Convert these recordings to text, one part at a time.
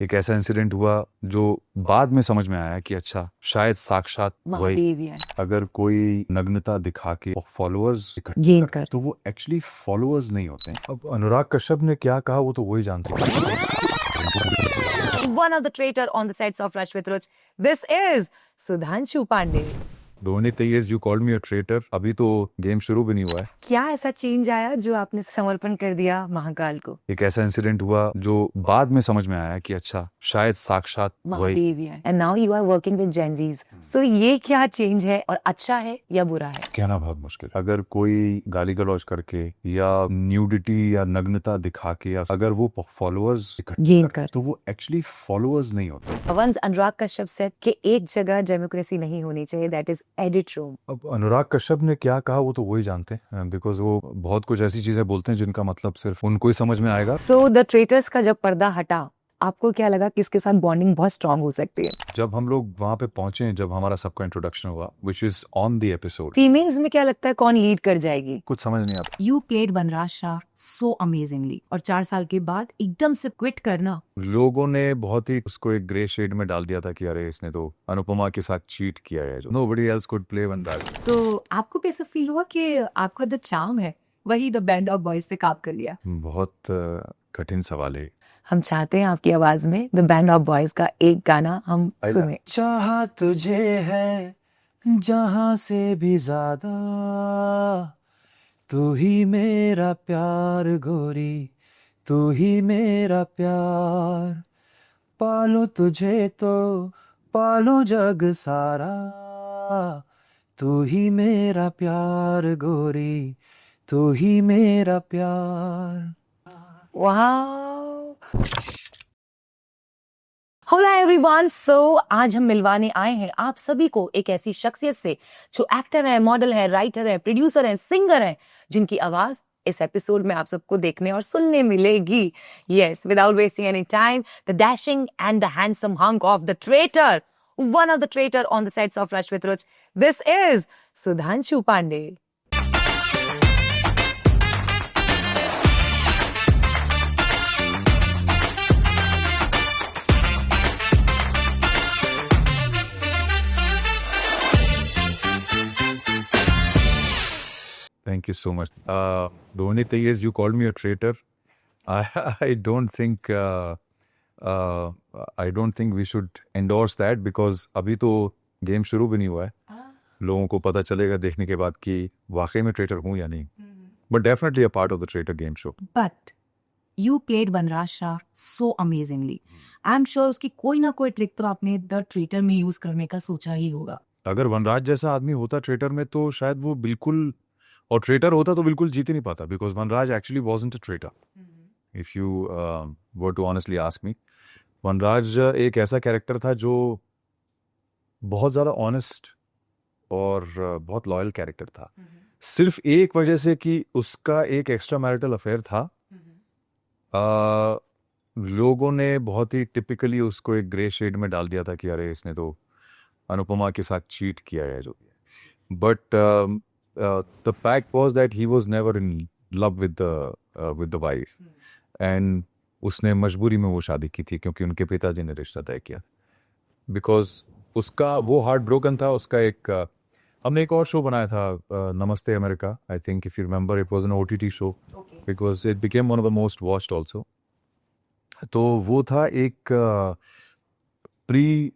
एक ऐसा इंसिडेंट हुआ जो बाद में समझ में आया कि अच्छा शायद साक्षात वही महादेव ही है। अगर कोई नग्नता दिखा के फॉलोअर्स गेन कर तो वो एक्चुअली फॉलोअर्स नहीं होते हैं। अब अनुराग कश्यप ने क्या कहा वो तो वही जानते हैं। one of the traitor on the sets of Rush with Ruch. This is Sudhanshu Pandey. The only thing is you called me a traitor. अभी तो गेम शुरू भी नहीं हुआ है। क्या ऐसा चेंज आया जो आपने समर्पण कर दिया महाकाल को? एक ऐसा इंसिडेंट हुआ जो बाद में समझ में आया कि अच्छा शायद साक्षात वही महादेव ही है। And now you are working with Gen Zs. So ये क्या चेंज है और अच्छा है या बुरा है? कहना बहुत मुश्किल। अगर कोई गाली गलौज करके या न्यूडिटी या नग्नता दिखा के या अगर वो फॉलोअर्स गेन कर तो वो एक्चुअली फॉलोअर्स नहीं होते। Once अनुराग कश्यप said कि एक जगह डेमोक्रेसी नहीं होनी चाहिए, that is edit room. अब अनुराग कश्यप ने क्या कहा वो तो वही जानते हैं, बिकॉज वो बहुत कुछ ऐसी चीजें बोलते हैं जिनका मतलब सिर्फ उनको ही समझ में आएगा। So the traitors का जब पर्दा हटा, आपको क्या लगा कि इसके साथ बॉन्डिंग बहुत स्ट्रांग हो सकती है? जब हम लोग वहां पे पहुंचे, जब हमारा सबका इंट्रोडक्शन हुआ which is on the episode, females में क्या लगता है कौन लीड कर जाएगी? कुछ समझ नहीं आता। You played Vanraj Shah so amazingly और 4 साल के बाद एकदम से क्विट करना। लोगों ने बहुत ही उसको एक ग्रे शेड में डाल दिया था कि अरे इसने तो अनुपमा के साथ चीट किया है, जो nobody else could play Vanraj. So आपको भी ऐसा फील हुआ कि आपका जो चार्म है वही द बैंड ऑफ बॉयज से काप कर लिया? बहुत कठिन सवाल है। हम चाहते हैं आपकी आवाज में द बैंड ऑफ बॉयज का एक गाना हम सुने। चाहा तुझे है जहां से भी ज्यादा, तू ही मेरा प्यार गोरी, तू ही मेरा प्यार, पालो तुझे तो पालो जग सारा, तू ही मेरा प्यार गोरी, तू ही मेरा प्यार। वाओ। Hola everyone, so आज हम मिलवाने आए हैं आप सभी को एक ऐसी शख्सियत से जो एक्टर है, मॉडल है, राइटर है, प्रोड्यूसर है, सिंगर है, जिनकी आवाज इस एपिसोड में आप सबको देखने और सुनने मिलेगी। Yes, without wasting any time, the dashing and the handsome hunk of the traitor, one of the traitor on the sets of Rush with Ruch. This is Sudhanshu Pandey. Thank you so much. The only thing is you called me a traitor. I don't think we should endorse that because अभी तो game शुरू भी नहीं हुआ है। लोगों को पता चलेगा देखने के बाद कि वाकई में ट्रेटर हूँ या नहीं। But definitely a part of the traitor game show. But you played Vanraj Shah so amazingly. I'm sure उसकी कोई ना कोई ट्रिक तो आपने द ट्रेटर में यूज करने का सोचा ही होगा। अगर वनराज जैसा आदमी होता ट्रेटर में तो शायद वो बिल्कुल, और ट्रेटर होता तो बिल्कुल जीत ही नहीं पाता, because Vanraj actually wasn't a traitor. If you were to honestly ask me, Vanraj एक ऐसा कैरेक्टर था जो बहुत ज़्यादा ऑनेस्ट और बहुत लॉयल कैरेक्टर था। सिर्फ एक वजह से कि उसका एक एक्स्ट्रा मैरिटल अफेयर था, लोगों ने बहुत ही टिपिकली उसको एक ग्रे शेड में डाल दिया था कि अरे इसने तो अनुपमा के साथ चीट किया है, जो but the fact was that he was never in love with the wife, and उसने मजबूरी में वो शादी की थी क्योंकि उनके पिताजी ने रिश्ता तय किया, बिकॉज उसका वो हार्ट ब्रोकन था। उसका एक हमने एक और शो बनाया था, नमस्ते America, I think if you remember, it was an OTT show because it became one of the most watched also. तो वो था एक pre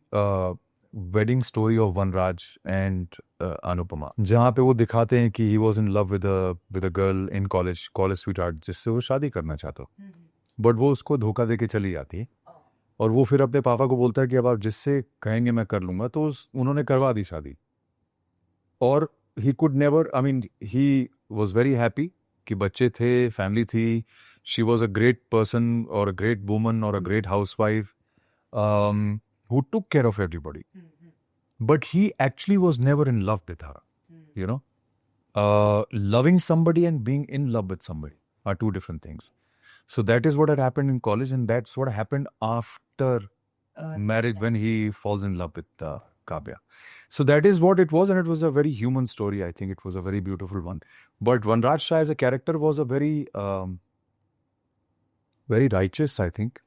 wedding story of Vanraj and Anupama, जहाँ पे वो दिखाते हैं कि he was in love with a girl in college sweetheart, जिससे वो शादी करना चाहता हो, बट वो उसको धोखा दे के चली जाती है। और वो फिर अपने पापा को बोलता है कि अब आप जिससे कहेंगे मैं कर लूँगा, तो उन्होंने करवा दी शादी। और he could never, I mean he was very happy कि बच्चे थे, फैमिली थी, she was a great person और अ ग्रेट वुमन और a great house wife who took care of everybody. But he actually was never in love with her. You know, loving somebody and being in love with somebody are two different things. So that is what had happened in college, and that's what happened after marriage when he falls in love with Kavya. So that is what it was, and it was a very human story. I think it was a very beautiful one. But Vanraj Shah as a character was a very, very righteous, I think.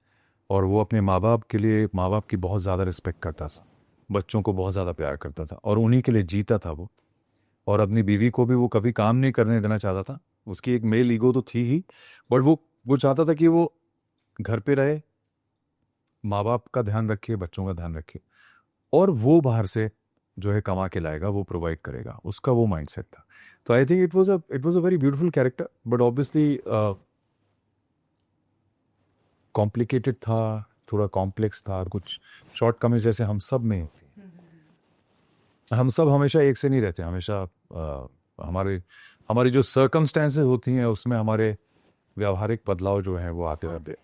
और वो अपने माँ बाप के लिए, माँ बाप की बहुत ज़्यादा रिस्पेक्ट करता था, बच्चों को बहुत ज़्यादा प्यार करता था और उन्हीं के लिए जीता था वो। और अपनी बीवी को भी वो कभी काम नहीं करने देना चाहता था। उसकी एक मेल ईगो तो थी ही, बट वो चाहता था कि वो घर पे रहे, माँ बाप का ध्यान रखे, बच्चों का ध्यान रखे, और वो बाहर से जो है कमा के लाएगा, वो प्रोवाइड करेगा, उसका वो माइंडसेट था। तो I think it was a very beautiful character, but obviously complicated था, थोड़ा कॉम्प्लेक्स था, और कुछ शॉर्टकमिंग जैसे हम सब में होती हैं। हम सब हमेशा एक से नहीं रहते, हमेशा हमारी जो सर्कमस्टेंसेस होती हैं उसमें हमारे व्यावहारिक बदलाव जो हैं वो आते रहते हैं।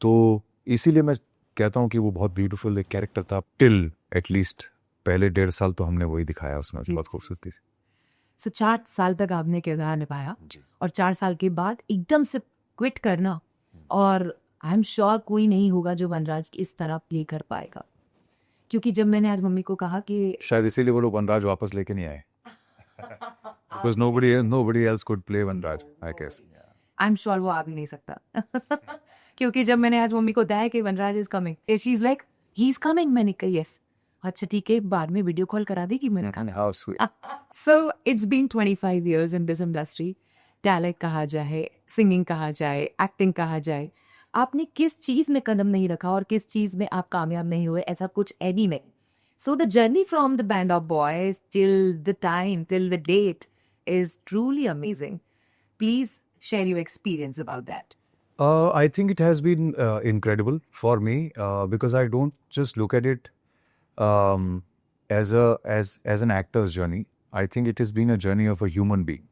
तो इसीलिए मैं कहता हूँ कि वो बहुत ब्यूटीफुल एक कैरेक्टर था, टिल एटलीस्ट पहले 1.5 साल तो हमने वही दिखाया उसमें बहुत खूबसूरती से। सो 4 साल तक आपने किरदार निभाया और 4 साल के बाद एकदम से क्विट करना, और आई एम श्योर कोई नहीं होगा जो वनराज इस तरह प्ले कर पाएगा, क्योंकि जब मैंने आज मम्मी को कहा कि शायद इसीलिए वो लोग वनराज वापस लेके नहीं आए, because nobody else could play Vanraj, I guess. I am sure वो आ भी नहीं सकता क्योंकि जब मैंने आज मम्मी को बताया कि Vanraj is coming, she is like he is coming, मैंने कहा यस, अच्छा ठीक है, बाद में वीडियो कॉल करा देगी, मैंने कहा how sweet. So it's been 25 years in this industry. Talent कहा जाए, सिंगिंग कहा जाए, एक्टिंग कहा जाए, आपने किस चीज़ में कदम नहीं रखा और किस चीज़ में आप कामयाब नहीं हुए, ऐसा कुछ है ही नहीं। So the journey from the band of boys till the time, till the date is truly amazing. Please share your experience about that. I think it has been incredible for me because I don't just look at it um, as an actor's journey. I think it has been a journey of a human being.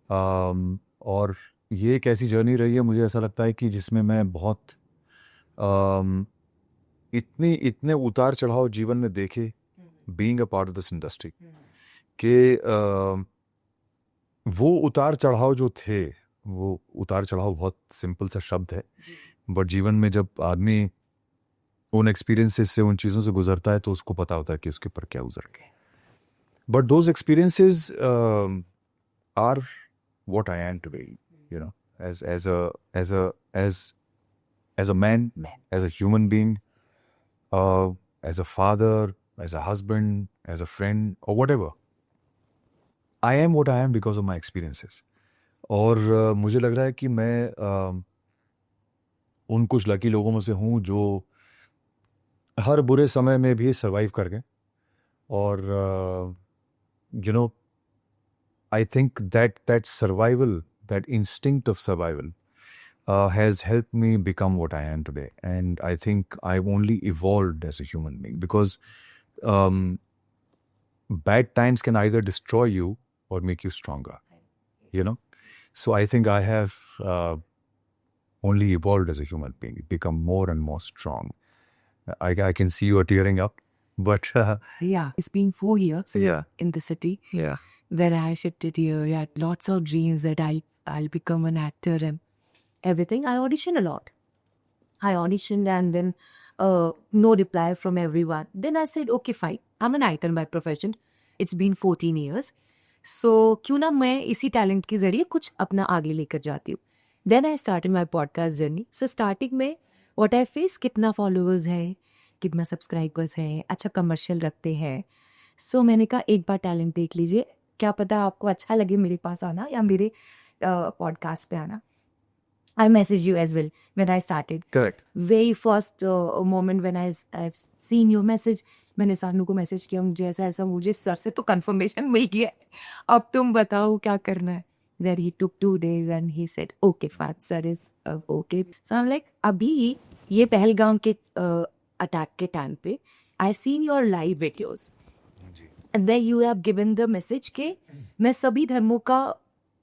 और ये एक ऐसी journey रही है, मुझे ऐसा लगता है कि जिसमें मैं बहुत इतने उतार चढ़ाव जीवन में देखे, being a part of this industry, कि वो उतार चढ़ाव जो थे, वो उतार चढ़ाव बहुत सिंपल सा शब्द है, बट जीवन में जब आदमी उन एक्सपीरियंसेस से, उन चीज़ों से गुजरता है तो उसको पता होता है कि उसके ऊपर क्या गुजर गए। But those experiences are what I am today, you know, as a man, as a human being, as a father, as a husband, as a friend, or whatever. I am what I am because of my experiences. और मुझे लग रहा है कि मैं उन कुछ lucky लोगों में से हूँ जो हर बुरे समय में भी सर्वाइव कर गए, और you know, I think that survival, that instinct of survival has helped me become what I am today. And I think I've only evolved as a human being because bad times can either destroy you or make you stronger, you know. So I think I have only evolved as a human being, become more and more strong. I can see you are tearing up, but Yeah, it's been 4 years yeah, in the city. yeah. When I shifted here, I had lots of dreams that I'll become an actor and everything. I auditioned a lot. I auditioned and then no reply from everyone. Then I said, okay, fine. I'm an actor by profession. It's been 14 years. So क्यों ना मैं इसी talent के जरिए कुछ अपना आगे लेकर जाती हूँ. Then I started my podcast journey. So starting में what I face, कितना followers है, कितना सब्सक्राइबर्स है, अच्छा कमर्शियल रखते हैं. सो मैंने कहा एक बार टैलेंट देख लीजिए, क्या पता आपको अच्छा लगे मेरे पास आना या मेरे पॉडकास्ट पे आना. I messaged you as well when I started. Correct. Very first moment when I've seen your message, मैंने सानू को मैसेज किया, मुझे ऐसा ऐसा, मुझे सर से तो कंफर्मेशन मिल गया है, अब तुम बताओ क्या करना है. Then he took 2 days and he said, okay, Fat sir is okay. So I'm like, अभी ये पहलगाम के अटैक के टाइम पे I've seen your live videos. And then you have given the message कि मैं सभी धर्मों का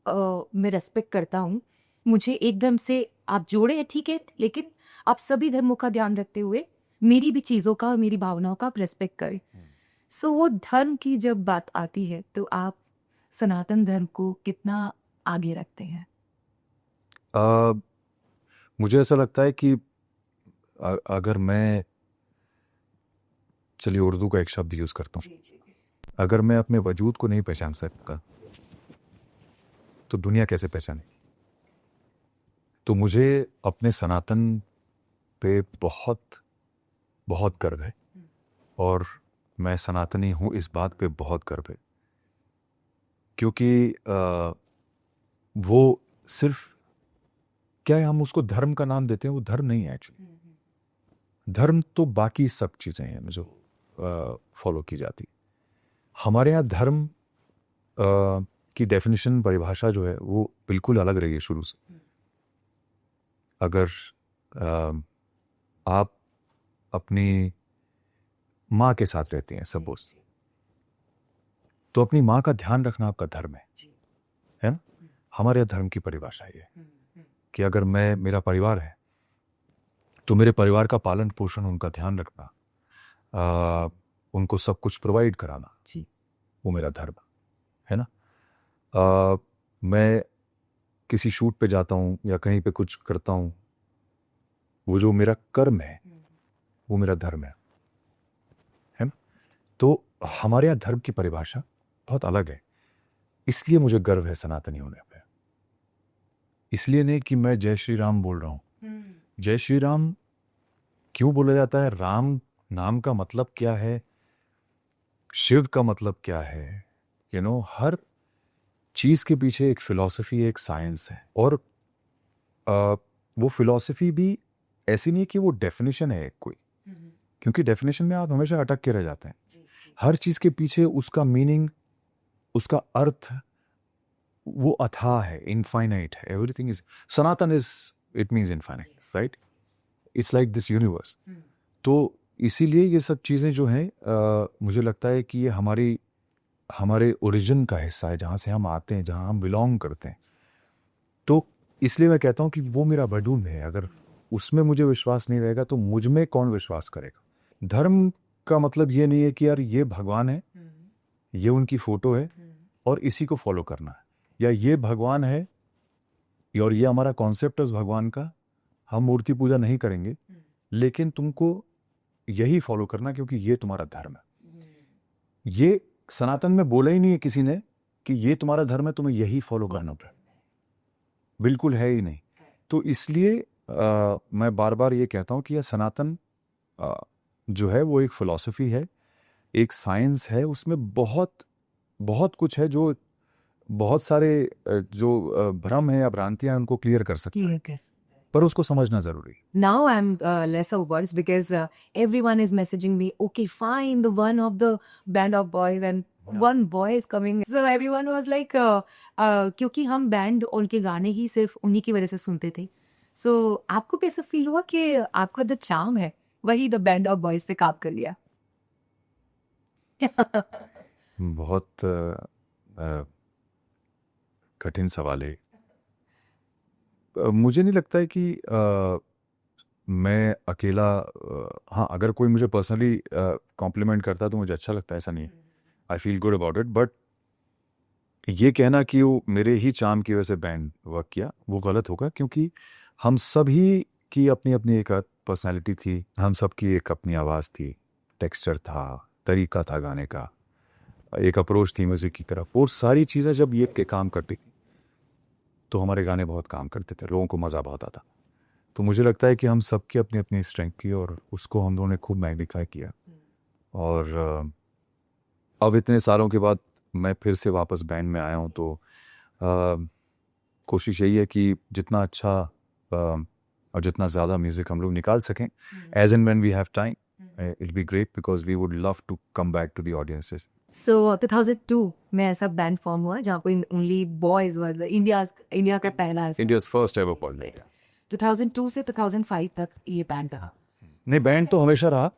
मैं रेस्पेक्ट करता हूँ, मुझे एकदम से आप जोड़े हैं ठीक है, लेकिन आप सभी धर्मों का ध्यान रखते हुए मेरी भी चीज़ों का और मेरी भावनाओं का आप रेस्पेक्ट करें. सो वो धर्म की जब बात आती है तो आप सनातन धर्म को कितना आगे रखते हैं? मुझे ऐसा लगता है कि अगर मैं, चलिए उर्दू का एक शब्द यूज़ करता हूँ, अगर मैं अपने वजूद को नहीं पहचान सकता तो दुनिया कैसे पहचाने. तो मुझे अपने सनातन पे बहुत बहुत गर्व है और मैं सनातनी हूँ इस बात पे बहुत गर्व है, क्योंकि वो सिर्फ क्या है, हम उसको धर्म का नाम देते हैं, वो धर्म नहीं है एक्चुअली। धर्म तो बाकी सब चीज़ें हैं जो फॉलो की जाती। हमारे यहाँ धर्म की डेफिनेशन, परिभाषा जो है वो बिल्कुल अलग रही है शुरू से। अगर आप अपनी माँ के साथ रहते हैं सपोज, तो अपनी माँ का ध्यान रखना आपका धर्म है ना। हमारे यहाँ धर्म की परिभाषा ये है कि अगर मेरा परिवार है तो मेरे परिवार का पालन पोषण, उनका ध्यान रखना, उनको सब कुछ प्रोवाइड कराना, वो मेरा धर्म है ना। मैं किसी शूट पे जाता हूँ या कहीं पे कुछ करता हूँ, वो जो मेरा कर्म है वो मेरा धर्म है ना। तो हमारे यहाँ धर्म की परिभाषा बहुत अलग है, इसलिए मुझे गर्व है सनातनी होने पे। इसलिए नहीं कि मैं जय श्री राम बोल रहा हूँ। जय श्री राम क्यों बोला जाता है? राम नाम का मतलब क्या है? शिव का मतलब क्या है? हर चीज के पीछे एक फिलॉसफी, एक साइंस है। और वो फिलॉसफी भी ऐसी नहीं कि वो डेफिनेशन है एक कोई, क्योंकि डेफिनेशन में आप हमेशा अटक के रह जाते हैं। हर चीज के पीछे उसका मीनिंग, उसका अर्थ वो अथाह है, इनफाइनाइट है। Everything is Sanatan, it means infinite, right? It's like this universe. तो इसीलिए ये सब चीज़ें जो हैं, मुझे लगता है कि ये हमारे ओरिजिन का हिस्सा है, जहाँ से हम आते हैं, जहाँ हम बिलोंग करते हैं। तो इसलिए मैं कहता हूँ कि वो मेरा बडून है। अगर उसमें मुझे विश्वास नहीं रहेगा तो मुझ में कौन विश्वास करेगा? धर्म का मतलब ये नहीं है कि यार ये भगवान है, ये उनकी फोटो है और इसी को फॉलो करना है, या ये भगवान है और ये हमारा कॉन्सेप्ट है उस भगवान का, हम मूर्ति पूजा नहीं करेंगे, लेकिन तुमको यही फॉलो करना क्योंकि ये तुम्हारा धर्म है। ये सनातन में बोला ही नहीं है किसी ने कि ये तुम्हारा धर्म है, तुम्हें यही फॉलो करना पड़े, बिल्कुल है ही नहीं। तो इसलिए मैं बार बार ये कहता हूँ कि यह सनातन जो है वो एक फिलॉसफी है, एक साइंस है, उसमें बहुत बहुत कुछ है जो बहुत सारे जो भ्रम है या भ्रांतियां उनको क्लियर कर सकते हैं, पर उसको समझना जरूरी है। Now I'm less of words because everyone is messaging me, okay, fine, the one of the band of boys and one boy is coming. So everyone was like, क्योंकि हम बैंड उनके गाने ही सिर्फ उन्हीं की वजह से सुनते थे। So आपको भी ऐसा फील हुआ कि आपका जो चार्म है वही द बैंड ऑफ बॉयज से काप कर लिया? बहुत कठिन सवाल है। मुझे नहीं लगता है कि मैं अकेला, हाँ, अगर कोई मुझे पर्सनली कॉम्प्लीमेंट करता है तो मुझे अच्छा लगता है, ऐसा नहीं है, I feel good about it. But ये कहना कि वो मेरे ही चार्म की वजह से बैंड वर्क किया, वो गलत होगा, क्योंकि हम सभी की अपनी अपनी एक पर्सनैलिटी थी, हम सबकी एक अपनी आवाज़ थी, टेक्सचर था, तरीका था गाने का, एक अप्रोच थी म्यूज़िक की तरफ। वो सारी चीज़ें जब ये के काम करती तो हमारे गाने बहुत काम करते थे, लोगों को मज़ा बहुत आता। तो मुझे लगता है कि हम सबकी अपनी अपनी स्ट्रेंथ की और उसको हम लोगों ने खूब मैग्नीफाई किया। और अब इतने सालों के बाद मैं फिर से वापस बैंड में आया हूँ, तो कोशिश यही है कि जितना अच्छा और जितना ज़्यादा म्यूज़िक हम लोग निकाल सकें, as and when we have time, it be great because we would love to come back to the audiences. So 2002 में ऐसा बैंड फॉर्म हुआ जहाँ पे ओनली बॉयज वर, इंडिया का पहला ऐसा। India's first ever boy band. 2002 से 2005 तक ये बैंड रहा। नहीं, बैंड तो हमेशा रहा।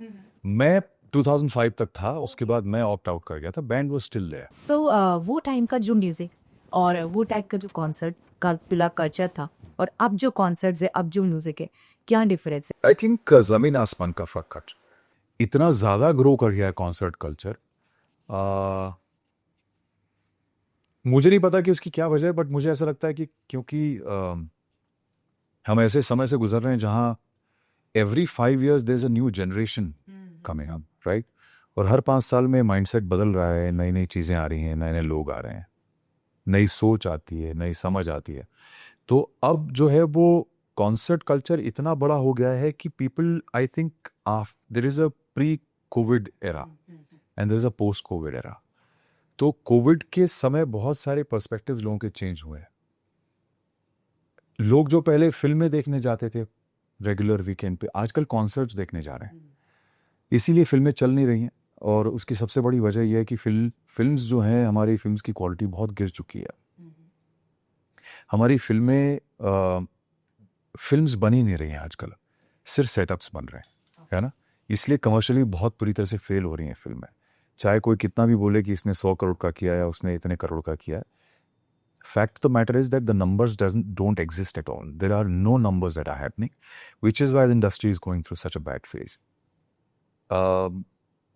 मैं 2005 तक था, उसके बाद मैं ऑप्ट आउट कर गया था, बैंड वाज स्टिल देयर। सो वो टाइम का जो म्यूजिक और वो टाइप का जो कॉन्सर्ट का पूरा कल्चर था और अब जो कॉन्सर्ट्स है, अब जो म्यूजिक है, क्या डिफरेंस है? आई थिंक जमीन आसमान का फर्क है। इतना ज़्यादा ग्रो कर गया है कॉन्सर्ट कल्चर। मुझे नहीं पता कि उसकी क्या वजह है, बट मुझे ऐसा लगता है कि क्योंकि हम ऐसे समय से गुजर रहे हैं जहाँ every 5 years there is a new generation coming up, right? और हर 5 साल में माइंडसेट बदल रहा है, नई नई चीज़ें आ रही हैं, नए नए लोग आ रहे हैं, नई सोच आती है, नई समझ आती है। तो अब जो है वो कॉन्सर्ट कल्चर इतना बड़ा हो गया है कि people, I think, there is a pre Covid era and there is a post Covid era. तो कोविड के समय बहुत सारे पर्सपेक्टिव्स लोगों के चेंज हुए हैं. लोग जो पहले फिल्में देखने जाते थे रेगुलर वीकेंड पे, आजकल कॉन्सर्ट्स देखने जा रहे हैं. इसीलिए फिल्में चल नहीं रही हैं, और उसकी सबसे बड़ी वजह यह है कि फिल्म्स जो हैं, हमारी फिल्म्स की क्वालिटी बहुत गिर चुकी है. हमारी फिल्म्स बन ही नहीं रही हैं आजकल, सिर्फ सेटअप्स बन रहे हैं, है ना. इसलिए कमर्शियली बहुत बुरी तरह से फेल हो रही हैं फिल्में. चाहे कोई कितना भी बोले कि इसने 100 करोड़ का किया है, उसने इतने करोड़ का किया है, fact of the matter is that the numbers don't exist at all. There are no numbers that are happening, which is why the industry is going through such a bad phase.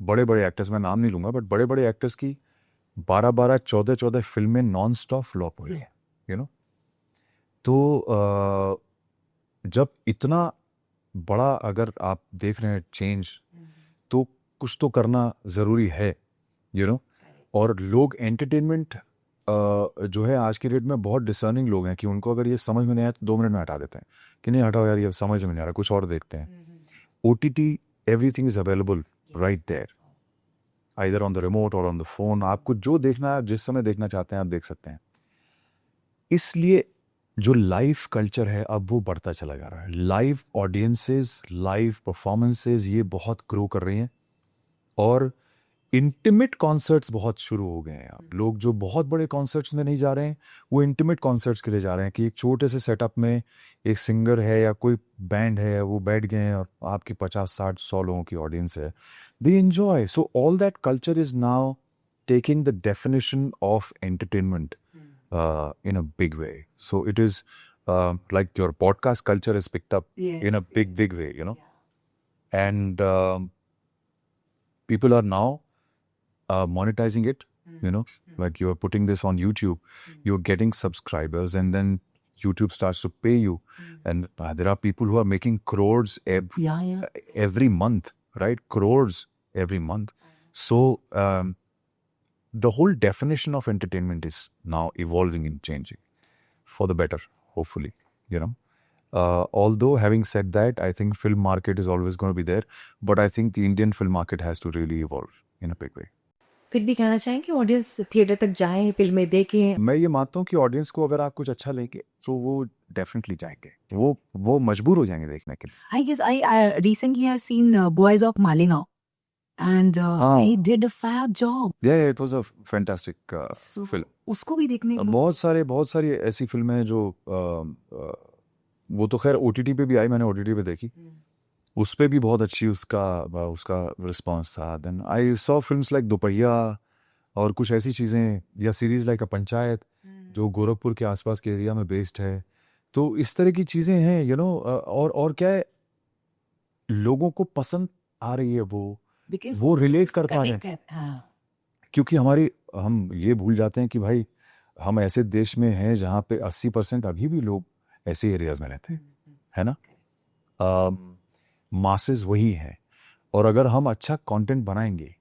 बड़े बड़े actors, मैं नाम नहीं लूंगा, but बड़े बड़े actors की 12-12, 14-14 फिल्में नॉन स्टॉप फ्लॉप हो रही हैं, यू नो. तो जब इतना बड़ा अगर आप देख रहे हैं चेंज, तो कुछ तो करना ज़रूरी है, यू नो. और लोग एंटरटेनमेंट जो है आज की डेट में बहुत डिसर्निंग लोग हैं कि उनको अगर ये समझ में नहीं आया तो 2 मिनट में हटा देते हैं कि नहीं हटाओ यार, ये समझ में नहीं आ रहा, कुछ और देखते हैं. OTT, everything is available right there, either on the remote और ऑन द फोन. आपको जो देखना है, जिस समय देखना चाहते हैं, आप देख सकते हैं. इसलिए जो लाइव कल्चर है अब वो बढ़ता चला जा रहा है. लाइव ऑडियंसेस, लाइव परफॉर्मेंसेस, ये बहुत ग्रो कर रही हैं. और इंटीमेट कॉन्सर्ट्स बहुत शुरू हो गए हैं. अब लोग जो बहुत बड़े कॉन्सर्ट्स में नहीं जा रहे हैं, वो इंटीमेट कॉन्सर्ट्स के लिए जा रहे हैं कि एक छोटे से सेटअप में एक सिंगर है या कोई बैंड है, वो बैठ गए हैं और आपकी 50, 60, 100 लोगों की ऑडियंस है. They enjoy. So all that culture is now taking the definition of entertainment in a big way. So it is like your podcast culture is picked up in a big way, you know. And people are now monetizing it, you know, like you're putting this on YouTube, you're getting subscribers, and then YouTube starts to pay you. And there are people who are making crores every month, right? Crores every month. So the whole definition of entertainment is now evolving and changing for the better, hopefully, you know. Although having said that, I think film market is always going to be there, but I think the Indian film market has to really evolve in a big way. फिर भी कहना चाहें कि audience theatre तक जाए, फिल्में देखें. मैं ये मानता हूँ कि ऑडियंस को अगर आप कुछ अच्छा लेंगे तो वो डेफिनेटली जाएंगे, वो मजबूर हो जाएंगे देखने के लिए. I guess I recently have seen Boys of Malinaw, and he did a fab job. Yeah, it was a fantastic So, film. उसको भी देखने लोग- बहुत सारी ऐसी फिल्में हैं जो वो तो खैर OTT पे भी आई, मैंने OTT पे देखी, उस पे भी बहुत अच्छी उसका रिस्पांस था. Then I saw films like Dopahiya और कुछ ऐसी चीज़ें, या सीरीज लाइक अ पंचायत जो गोरखपुर के आसपास के एरिया में बेस्ड है. तो इस तरह की चीज़ें हैं, यू नो. और क्या है, लोगों को पसंद आ रही है, Because वो रिलेट कर पा रहे हैं. connect कर- हाँ. क्योंकि हम ये भूल जाते हैं कि भाई हम ऐसे देश में हैं जहाँ पे 80% अभी भी लोग ऐसे एरियाज में रहते हैं, है ना. मासेस वही हैं, और अगर हम अच्छा कंटेंट बनाएंगे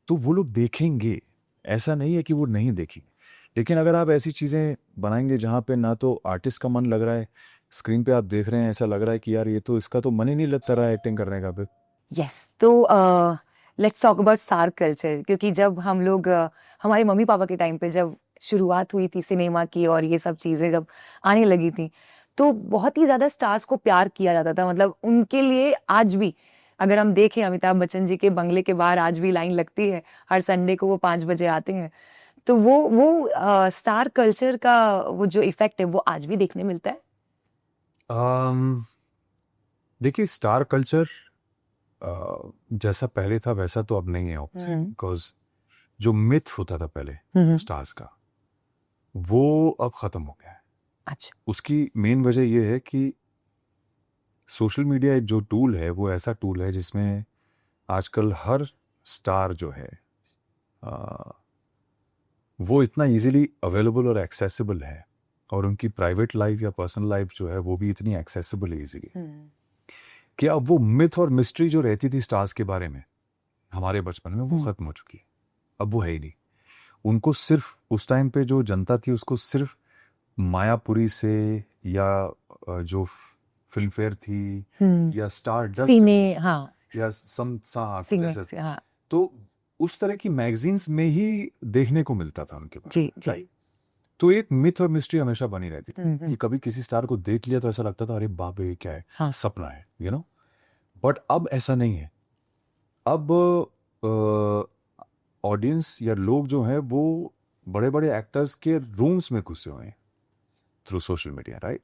तो वो लोग देखेंगे. ऐसा नहीं है कि वो नहीं देखेंगे, लेकिन अगर आप ऐसी चीज़ें बनाएंगे जहाँ पे ना तो आर्टिस्ट का मन लग रहा है, स्क्रीन पे आप देख रहे हैं, ऐसा लग रहा है कि यार ये तो इसका तो मन ही नहीं लगता रहा है एक्टिंग करने का. फिर यस, तो let's talk about star culture. क्योंकि जब हम लोग हमारे मम्मी पापा के टाइम पे जब शुरुआत हुई थी सिनेमा की और ये सब चीज़ें जब आने लगी थी, तो बहुत ही ज़्यादा स्टार्स को प्यार किया जाता था. मतलब उनके लिए आज भी अगर हम देखें, अमिताभ बच्चन जी के बंगले के बाहर आज भी लाइन लगती है, हर संडे को वो 5 बजे आते हैं. तो वो स्टार कल्चर का वो जो इफेक्ट है वो आज भी देखने मिलता है. देखिए, स्टार कल्चर जैसा पहले था वैसा तो अब नहीं है, बिकॉज जो मिथ होता था पहले स्टार्स का, वो अब खत्म हो गया है. अच्छा. उसकी मेन वजह ये है कि सोशल मीडिया एक जो टूल है, वो ऐसा टूल है जिसमें आजकल हर स्टार जो है वो इतना इजीली अवेलेबल और एक्सेसिबल है, और उनकी प्राइवेट लाइफ या पर्सनल लाइफ जो है वो भी इतनी एक्सेसिबल है इजीली, कि अब वो मिथ और मिस्ट्री जो रहती थी स्टार्स के बारे में हमारे बचपन में, वो खत्म हो चुकी है. अब वो है ही नहीं. उनको सिर्फ उस टाइम पे जो जनता थी उसको सिर्फ मायापुरी से या जो फिल्म फेयर थी या स्टार डस्ट सीने हाँ या सम सिंगर जैसे, हाँ तो उस तरह की मैगजीन्स में ही देखने को मिलता था उनके पास। जी जी राइट। तो एक मिथ और मिस्ट्री हमेशा बनी रहती थी हम्म। कि कभी किसी स्टार को देख लिया तो ऐसा लगता था अरे बाप रे ये क्या है, हाँ। सपना है, यू नो। बट अब ऐसा नहीं है। अब ऑडियंस या लोग जो हैं वो बड़े बड़े एक्टर्स के रूम्स में घुसे हुए हैं through social media, right.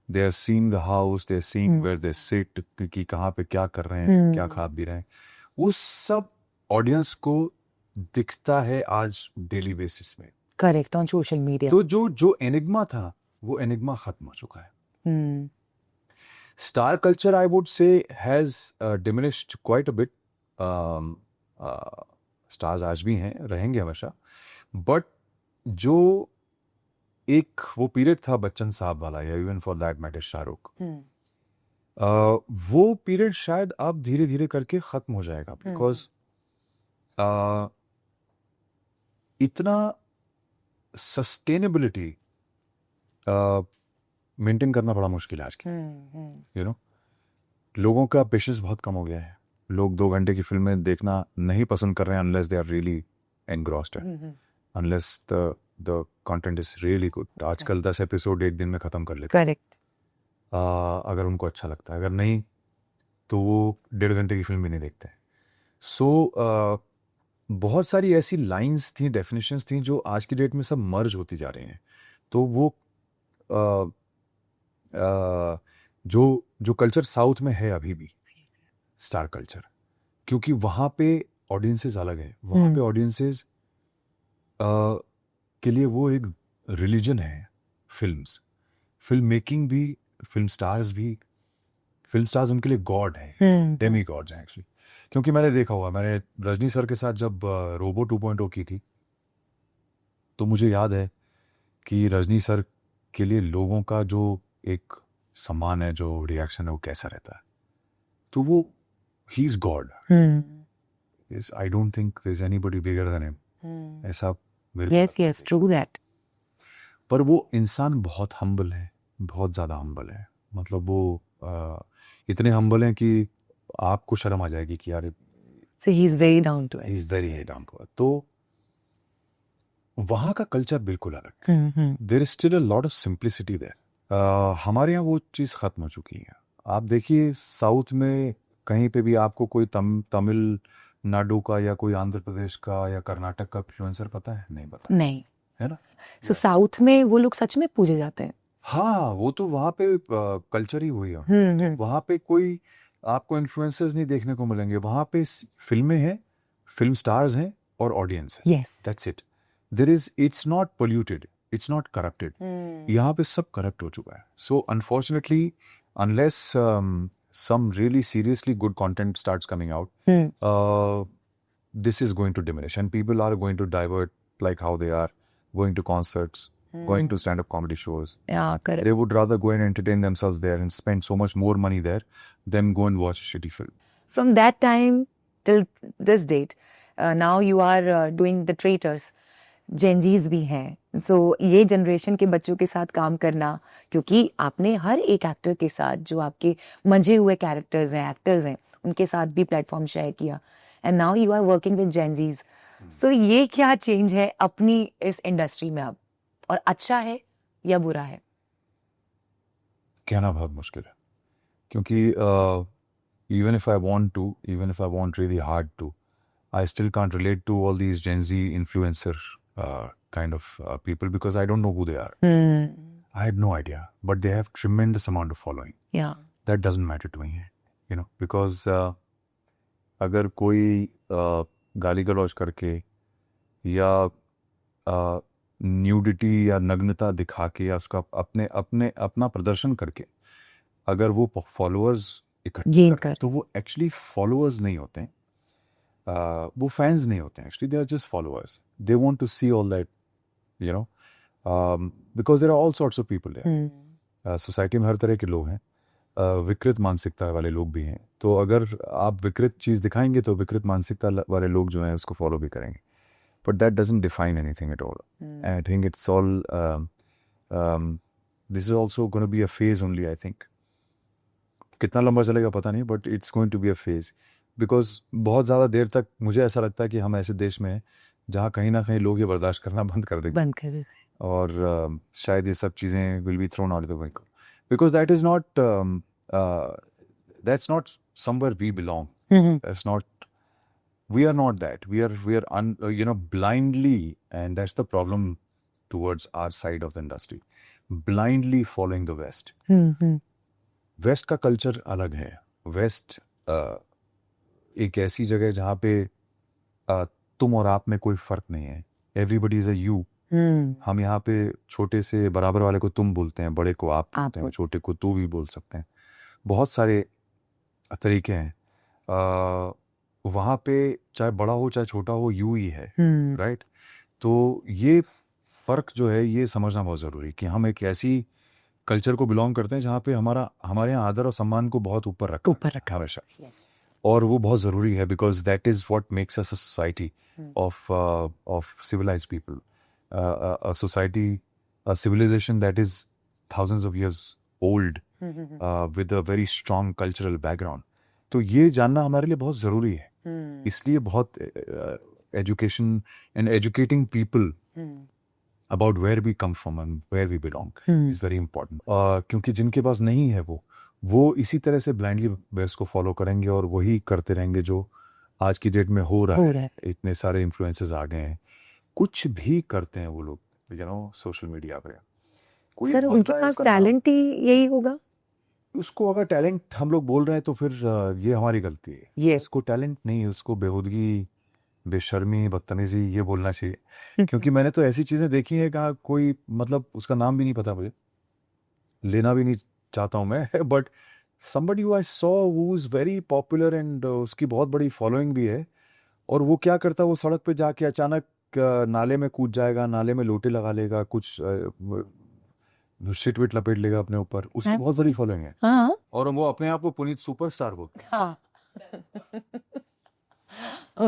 They are seeing the house, they are seeing where they sit, कि कहाँ पे क्या कर रहे हैं, क्या खा पी रहे हैं, वो सब ऑडियंस को दिखता है आज डेली बेसिस में। करेक्ट ऑन सोशल मीडिया तो जो एनिग्मा था वो एनिग्मा खत्म हो चुका है। Star culture I would say has diminished quite a bit. Stars आज भी हैं, रहेंगे हमेशा, बट जो एक वो पीरियड था बच्चन साहब वाला या even for that matter Shahrukh, वो पीरियड शायद अब धीरे धीरे करके खत्म हो जाएगा, बिकॉज इतना सस्टेनेबिलिटी मेंटेन करना बड़ा मुश्किल है आज की, यू नो। लोगों का पेशेंस बहुत कम हो गया है। लोग 2 घंटे की फिल्में देखना नहीं पसंद कर रहे हैं unless they are really engrossed, unless the content is really good. आजकल 10 एपिसोड एक दिन में खत्म कर लेते करेक्ट अगर उनको अच्छा लगता है, अगर नहीं तो वो 1.5 घंटे की फिल्म भी नहीं देखते। सो बहुत सारी ऐसी लाइंस थी, डेफिनेशंस थी जो आज की डेट में सब मर्ज होती जा रही हैं। तो वो जो कल्चर साउथ में है अभी भी, स्टार कल्चर, क्योंकि वहाँ पे ऑडियंसेस अलग है। वहाँ पे ऑडियंसेस के लिए वो एक रिलीजन है। फिल्म मेकिंग भी, फिल्म स्टार्स उनके लिए गॉड हैं, डेमी गॉड्स हैं एक्चुअली। क्योंकि मैंने देखा हुआ, मैंने रजनी सर के साथ जब रोबो 2.0 की थी, तो मुझे याद है कि रजनी सर के लिए लोगों का जो एक सम्मान है, जो रिएक्शन है, वो कैसा रहता है। तो वो ही is God. I don't think there is anybody bigger than him, ऐसा मेरे को यस लगता है। यस ट्रू दैट पर वो इंसान बहुत हम्बल है, बहुत ज़्यादा हम्बल है। मतलब वो इतने हम्बल हैं कि आपको शर्म आ जाएगी कि यार so he is very down to he is very down to earth. तो वहाँ का कल्चर बिल्कुल अलग है। It there is still a lot of simplicity there. हमारे यहाँ वो चीज़ ख़त्म हो चुकी है। आप देखिए साउथ में कहीं पे भी आपको कोई तमिलनाडु का या कोई आंध्र प्रदेश का या कर्नाटक का इन्फ्लुएंसर पता है? नहीं पता, नहीं। है ना। सो साउथ में वो लोग सच में पूजे जाते हैं। हाँ, वो तो वहाँ पे कल्चर ही वही है। वहाँ पे कोई आपको इन्फ्लुएंसर्स नहीं देखने को मिलेंगे। वहाँ पे फिल्में हैं, फिल्म स्टार्स हैं और ऑडियंस है। Yes that's it. It's not polluted, it's not corrupted. यहाँ पे सब करप्ट हो चुका है। So unfortunately unless some really seriously good content starts coming out, this is going to diminish and people are going to divert, like how they are going to concerts, going to stand-up comedy shows. या correct They would rather go and entertain themselves there and spend so much more money there than go and watch a shitty film. from that time till this date now you are doing the traitors Gen Zs भी हैं। सो ये generation के बच्चों के साथ काम करना, क्योंकि आपने हर एक एक्टर के साथ जो आपके मंझे हुए कैरेक्टर्स हैं, एक्टर्स हैं, उनके साथ भी प्लेटफॉर्म शेयर किया and now you are working with Gen Zs. So ये क्या चेंज है अपनी इस इंडस्ट्री में अब, और अच्छा है या बुरा है? कहना बहुत मुश्किल है, क्योंकि even if I want to, even if I want really hard to, I still can't relate to all these Gen Z influencer kind of people because I don't know who they are. I had no idea, but they have tremendous amount of following. या That doesn't matter to me, you know, because अगर कोई गाली गलौज करके या nudity या नग्नता दिखा के या उसका अपना प्रदर्शन करके अगर वो फॉलोअर्स इकट्ठे Gain करते हैं, कर। तो वो एक्चुअली फॉलोअर्स नहीं होते हैं, वो फैंस नहीं होते हैं। Actually they are just followers. They want to see all that, you know, because there are all sorts of people there. Society में हर तरह के लोग हैं, विकृत मानसिकता वाले लोग भी हैं। तो अगर आप विकृत चीज़ दिखाएंगे तो विकृत मानसिकता वाले लोग जो हैं उसको फॉलो भी करेंगे, but that doesn't define anything at all. I think it's all this is also gonna be a phase only, I think. कितना लंबा चलेगा पता नहीं, but it's going to be a phase, because बहुत ज़्यादा देर तक मुझे ऐसा लगता है कि हम ऐसे देश में हैं जहाँ कहीं ना कहीं लोग ये बर्दाश्त करना बंद कर देंगे, बंद कर देते और शायद ये सब चीज़ें will be thrown out of the vehicle, because that is not that's not somewhere we belong, हैं। That's not, we are not that, we are blindly, and that's the problem towards our side of the industry, blindly following the west. West का culture अलग है. Waste एक ऐसी जगह है जहाँ पे तुम और आप में कोई फर्क नहीं है. Everybody is a you. हम यहाँ पे छोटे से बराबर वाले को तुम बोलते हैं, बड़े को आप बोलते हैं, छोटे को तू भी बोल सकते हैं. बहुत सारे तरीके हैं. वहाँ पे चाहे बड़ा हो चाहे छोटा हो, यू ही है, राइट? तो ये फर्क जो है ये समझना बहुत ज़रूरी कि हम एक ऐसी कल्चर को बिलोंग करते हैं जहाँ पे हमारे यहाँ आदर और सम्मान को बहुत ऊपर रखा हमेशा. और वो बहुत ज़रूरी है, because that is what makes us a society of civilized people, a society, a civilization that is thousands of years old, with a very strong cultural background. तो ये जानना हमारे लिए बहुत ज़रूरी है. इसलिए बहुत education and educating people about where we come from and where we belong is very important. क्योंकि जिनके पास नहीं है वो इसी तरह से ब्लाइंडली वेस्ट को फॉलो करेंगे और वही करते रहेंगे जो आज की डेट में हो रहा है. इतने सारे इन्फ्लुएंसर्स आ गए हैं, कुछ भी करते हैं वो लोग, सोशल मीडिया पे. कोई सर उनके पास टैलेंट ही यही होगा. उसको अगर टैलेंट हम लोग बोल रहे हैं तो फिर ये हमारी गलती है. ये उसको टैलेंट नहीं, उसको बेहूदगी, बेशर्मी, बदतमीजी ये बोलना चाहिए. क्योंकि मैंने तो ऐसी चीज़ें देखी हैं कहाँ कोई, मतलब उसका नाम भी नहीं पता मुझे, लेना भी नहीं चाहता हूँ मैं, but somebody who I saw who is very popular and उसकी बहुत बड़ी फॉलोइंग भी है, और वो क्या करता है, वो सड़क पे जाके अचानक नाले में कूद जाएगा, नाले में लोटे लगा लेगा, कुछ शिट विट लपेट लेगा अपने ऊपर. उसकी बहुत बड़ी फॉलोइंग है. हाँ. और वो अपने आप को पुनीत सुपरस्टार बोलते हैं. हाँ.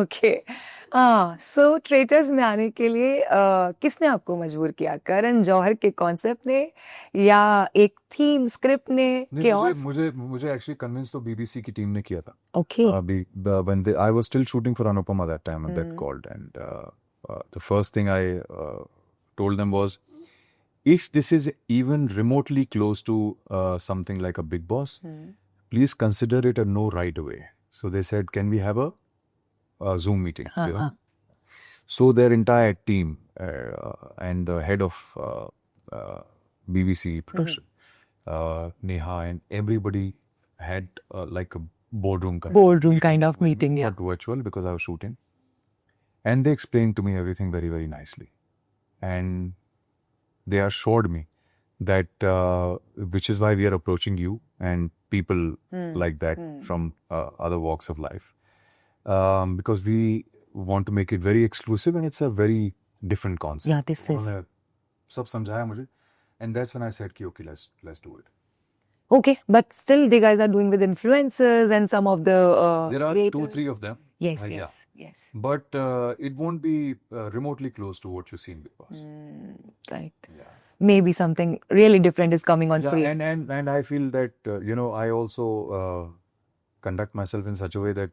ओके. सो ट्रेटर्स में आने के लिए किसने आपको मजबूर किया? करण जौहर के कॉन्सेप्ट ने, या एक थीम स्क्रिप्ट ने? मुझे एक्चुअली कन्विंस तो बीबीसी की टीम ने किया था. Okay. when I was still shooting for Anupama that time, and that called, and the first thing I told them was, if this is even remotely close to something like a Big Boss, please consider it a no right away. So they said, can we have a Zoom meeting? So their entire team and the head of BBC production, Neha, and everybody had like a boardroom kind of meeting, yeah. Not virtual, because I was shooting, and they explained to me everything very, very nicely, and they assured me that which is why we are approaching you and people like that from other walks of life, because we want to make it very exclusive and it's a very different concept. Yeah, this is. उन्होंने सब समझाया मुझे, and that's when I said कि okay, let's do it. Okay, but still the guys are doing with influencers and some of the There are creators. 2-3 of them. Yes, Yeah. yes. But it won't be remotely close to what you see in Big Boss. Correct. Yeah. Maybe something really different is coming on screen. And I feel that I also conduct myself in such a way that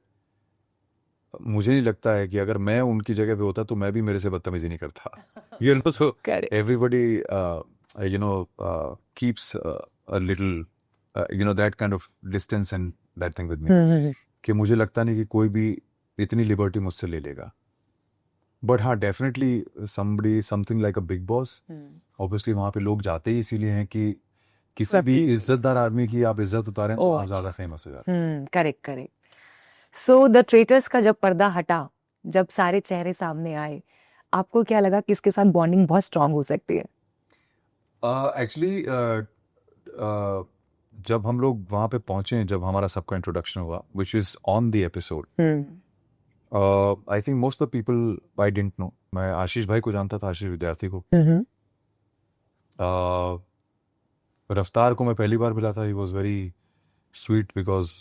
मुझे नहीं लगता है कि अगर मैं उनकी जगह पे होता तो मैं भी मेरे से बदतमीजी नहीं करता. So Correct. everybody keeps a little that kind of distance and that thing with me. कि मुझे लगता नहीं कि कोई भी इतनी लिबर्टी मुझसे ले लेगा. बट हाँ, definitely something like a big boss, obviously वहाँ पे लोग जाते ही इसीलिए हैं कि किसी भी इज्जतदार आदमी की आप इज्जत उतारें तो आप ज्यादा फेमस हो जाते हैं. करेक्ट. सो द ट्रेटर्स का जब पर्दा हटा, जब सारे चेहरे सामने आए, आपको क्या लगा किसके साथ बॉन्डिंग बहुत स्ट्रांग हो सकती है? एक्चुअली जब हम लोग वहाँ पे पहुंचे, जब हमारा सबका इंट्रोडक्शन हुआ, which is on the episode, I think most of people I didn't know. मैं आशीष भाई को जानता था, आशीष विद्यार्थी को. रफ्तार को मैं पहली बार मिला था. He was very sweet because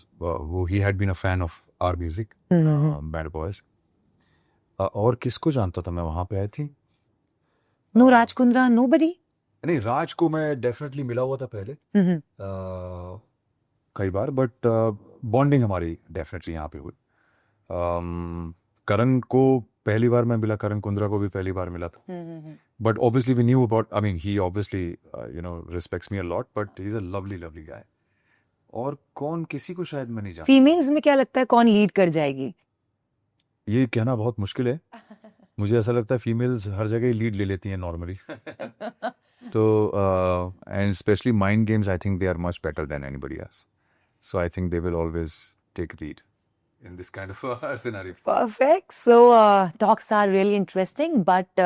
he had been a fan of our music, bad boys. और किसको जानता था मैं वहाँ पे? I think no Raj Kundra, nobody. नहीं, राज को मैं डेफिनेटली मिला हुआ था पहले. कई बार, बट बॉन्डिंग हमारी डेफिनेटली यहाँ पे हुई। करण को पहली बार मैं मिला, करण कुंद्रा को भी पहली बार मिला था, but obviously we knew about, I mean he obviously respects me a lot, but he is a lovely lovely guy. और कौन, किसी को शायद मैं नहीं जानता। फीमेल्स में क्या लगता है कौन लीड कर जाएगी? ये कहना बहुत मुश्किल है। मुझे ऐसा लगता है फीमेल्स हर जगह लीड ले लेती हैं नॉर्मली। तो and specially mind games, I think they are much better than anybody else, so I think they will always take lead in this kind of scenario. Perfect. So talks are really interesting, but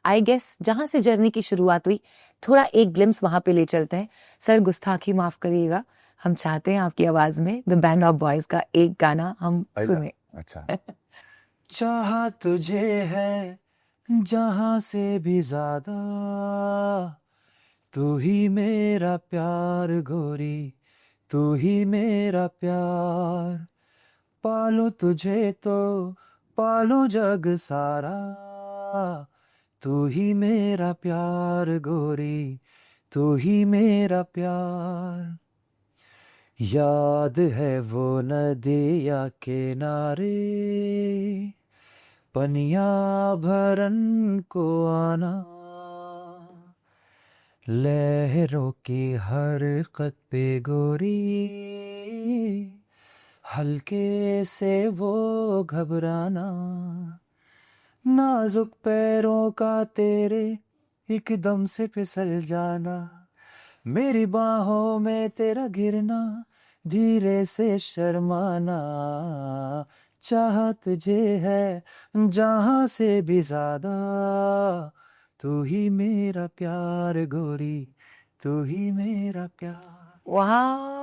I guess जहाँ से journey की शुरुआत हुई, थोड़ा एक glimpse वहाँ पे ले चलते हैं। सर गुस्ताखी माफ करिएगा, हम चाहते हैं आपकी आवाज में द बैंड ऑफ बॉयज का एक गाना हम सुने। अच्छा। चाहा तुझे है जहां से भी ज्यादा, तू ही मेरा प्यार गोरी, तू ही मेरा प्यार, पालो तुझे तो पालो जग सारा, तू ही मेरा प्यार गोरी, तू ही मेरा प्यार। याद है वो नदिया किनारे, पनिया भरन को आना, लहरों की हरकत पे गोरी, हल्के से वो घबराना, नाजुक पैरों का तेरे एकदम से फिसल जाना, मेरी बाहों में तेरा गिरना, धीरे से शर्माना, चाहा तुझे है जहां से भी ज्यादा, तू ही मेरा प्यार गोरी, तू ही मेरा प्यार। वाह,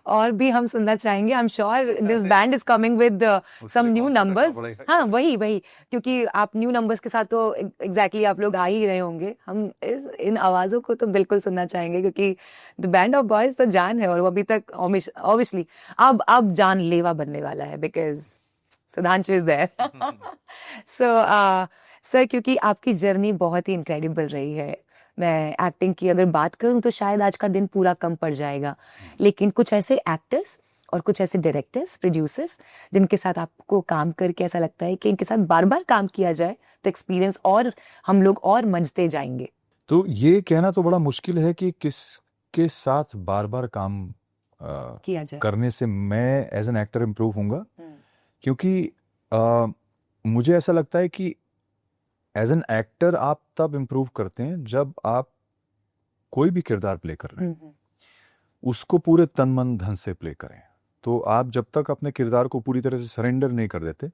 और भी हम सुनना चाहेंगे। I am sure this band is coming with some new numbers. हाँ वही, क्योंकि आप न्यू नंबर्स के साथ तो एग्जैक्टली आप लोग आ ही रहे होंगे। हम इन आवाज़ों को तो बिल्कुल सुनना चाहेंगे, क्योंकि द बैंड ऑफ बॉयज तो जान है, और वो अभी तक ऑब्वियसली अब जानलेवा बनने वाला है, because Sudhanshu is there. So sir, क्योंकि आपकी जर्नी बहुत ही इनक्रेडिबल रही है, मैं एक्टिंग की अगर बात करूं तो शायद आज का दिन पूरा कम पड़ जाएगा, लेकिन कुछ ऐसे एक्टर्स और कुछ ऐसे डायरेक्टर्स, प्रोड्यूसर्स जिनके साथ आपको काम करके ऐसा लगता है कि इनके साथ बार बार काम किया जाए तो एक्सपीरियंस और हम लोग और मंझते जाएंगे। तो ये कहना तो बड़ा मुश्किल है कि किसके साथ बार बार काम किया जाए करने से मैं एज एन एक्टर इम्प्रूव होऊंगा, क्योंकि मुझे ऐसा लगता है कि एज एन एक्टर आप तब इम्प्रूव करते हैं जब आप कोई भी किरदार प्ले कर रहे हैं उसको पूरे तन मन धन से प्ले करें। तो आप जब तक अपने किरदार को पूरी तरह से सरेंडर नहीं कर देते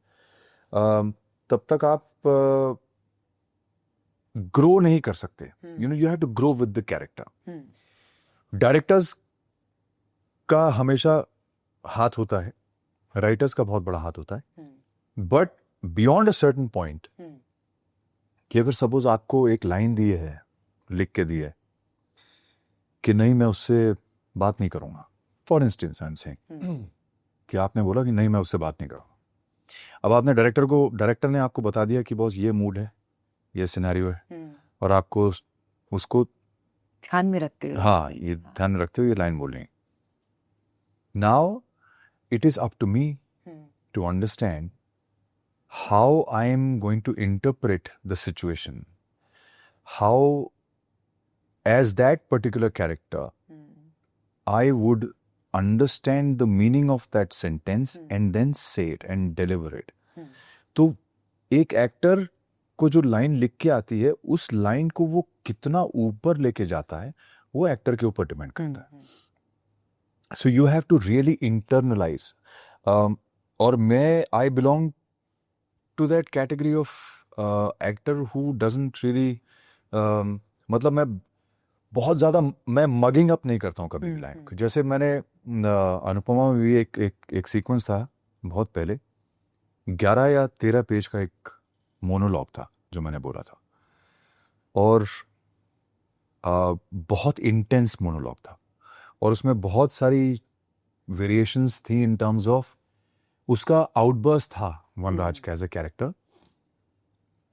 तब तक आप ग्रो नहीं कर सकते। You have to grow with the character. Directors का हमेशा हाथ होता है, राइटर्स का बहुत बड़ा हाथ होता है, but beyond a certain point, कि अगर सपोज आपको एक लाइन दी है, लिख के दी है कि नहीं मैं उससे बात नहीं करूंगा, for instance I am saying कि आपने बोला कि नहीं मैं उससे बात नहीं करूंगा। अब आपने डायरेक्टर ने आपको बता दिया कि बॉस ये मूड है, ये सिनेरियो है, और आपको उसको ध्यान में रखते हो, हाँ ये ध्यान में रखते हुए ये लाइन बोलनी है। Now it is up to me to understand how I am going to interpret the situation, how as that particular character I would understand the meaning of that sentence and then say it and deliver it. तो एक actor को जो line लिख के आती है उस line को वो कितना ऊपर लेके जाता है वो एक्टर के ऊपर डिपेंड करता है। So you have to really internalize. और मैं I belong to that category of actor who doesn't really मतलब मैं बहुत ज़्यादा मैं मगिंग अप नहीं करता हूँ कभी भी लाइन। जैसे मैंने अनुपमा में भी एक सीक्वेंस था बहुत पहले, 11 या 13 पेज का एक मोनोलॉग था जो मैंने बोला था, और बहुत इंटेंस मोनोलॉग था, और उसमें बहुत सारी वेरिएशंस थी इन टर्म्स ऑफ उसका आउटबर्स्ट था वनराज का एज ए कैरेक्टर,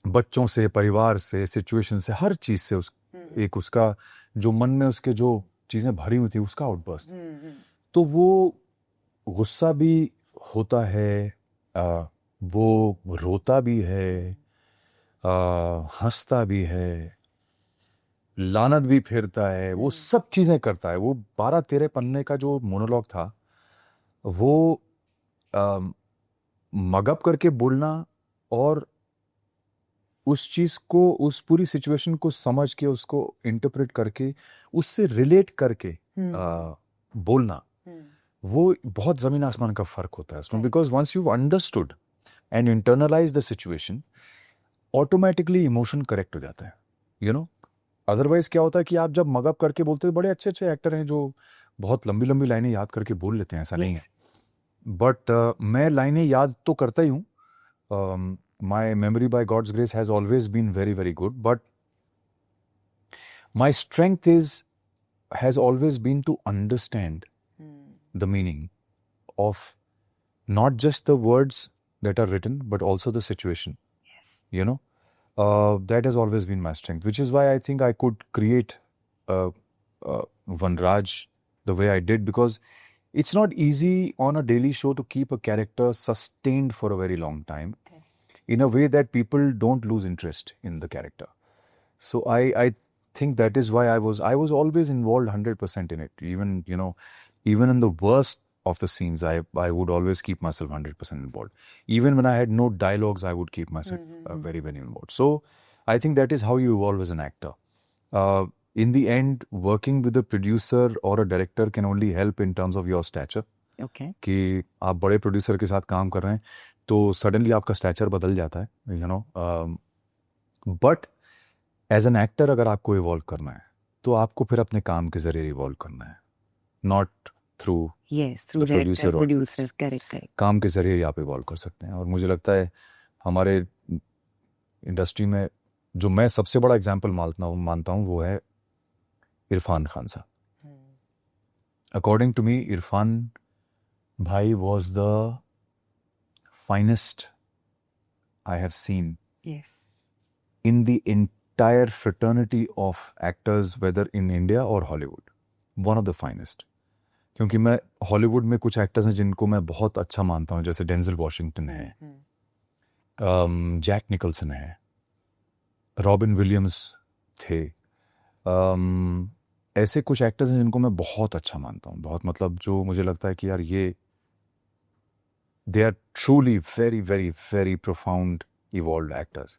बच्चों से, परिवार से, सिचुएशन से, हर चीज से एक उसका जो मन में उसके जो चीजें भरी हुई थी उसका आउटबर्स्ट। तो वो गुस्सा भी होता है, वो रोता भी है, हंसता भी है, लानत भी फेरता है, वो सब चीज़ें करता है। वो 12-13 पन्ने का जो मोनोलॉग था, वो मगअप करके बोलना और उस चीज़ को, उस पूरी सिचुएशन को समझ के, उसको इंटरप्रेट करके, उससे रिलेट करके बोलना, वो बहुत ज़मीन आसमान का फ़र्क होता है उसमें। Because once you understood and internalise the situation, automatically emotion correct हो जाता है, यू नो। अदरवाइज क्या होता है कि आप जब मगअप करके बोलते हैं, बड़े अच्छे अच्छे एक्टर हैं जो बहुत लंबी लंबी लाइनें याद करके बोल लेते हैं, ऐसा नहीं है। बट मैं लाइनें याद तो करता ही हूँ। My memory by God's grace has always been very very good, but my strength has always been to understand the meaning of not just the words that are written, but also the situation. Yes. You know, that has always been my strength, which is why I think I could create Vanraj the way I did, because it's not easy on a daily show to keep a character sustained for a very long time in a way that people don't lose interest in the character. So I think that is why I was always involved 100% in it. Even, you know, even in the worst of the scenes, I would always keep myself 100% involved. Even when I had no dialogues, I would keep myself very, very involved. So I think that is how you evolve as an actor. In the end, working with a producer or a director can only help in terms of your stature. Okay. कि आप बड़े producer के साथ काम कर रहे हैं तो सडनली आपका स्टैचर बदल जाता है, you know. But as an actor अगर आपको इवॉल्व करना है तो आपको फिर अपने काम के जरिए इवॉल्व करना है, not through Yes, through The director, producer or- producer, correct. काम के जरिए ही आप इवॉल्व कर सकते हैं। और मुझे लगता है हमारे इंडस्ट्री में जो मैं सबसे बड़ा एग्जाम्पल मानता हूँ वो है इरफान खान साहब। अकॉर्डिंग टू मी, इरफान भाई was the finest I have seen Yes. in the entire fraternity of actors, whether in India or Hollywood. One of the finest. क्योंकि मैं हॉलीवुड में कुछ एक्टर्स हैं जिनको मैं बहुत अच्छा मानता हूँ, जैसे डेंजल वॉशिंगटन है, जैक निकल्सन है, रॉबिन विलियम्स थे। ऐसे कुछ एक्टर्स हैं जिनको मैं बहुत अच्छा मानता हूँ, बहुत, मतलब जो मुझे लगता है कि यार ये they are truly very very very profound evolved actors.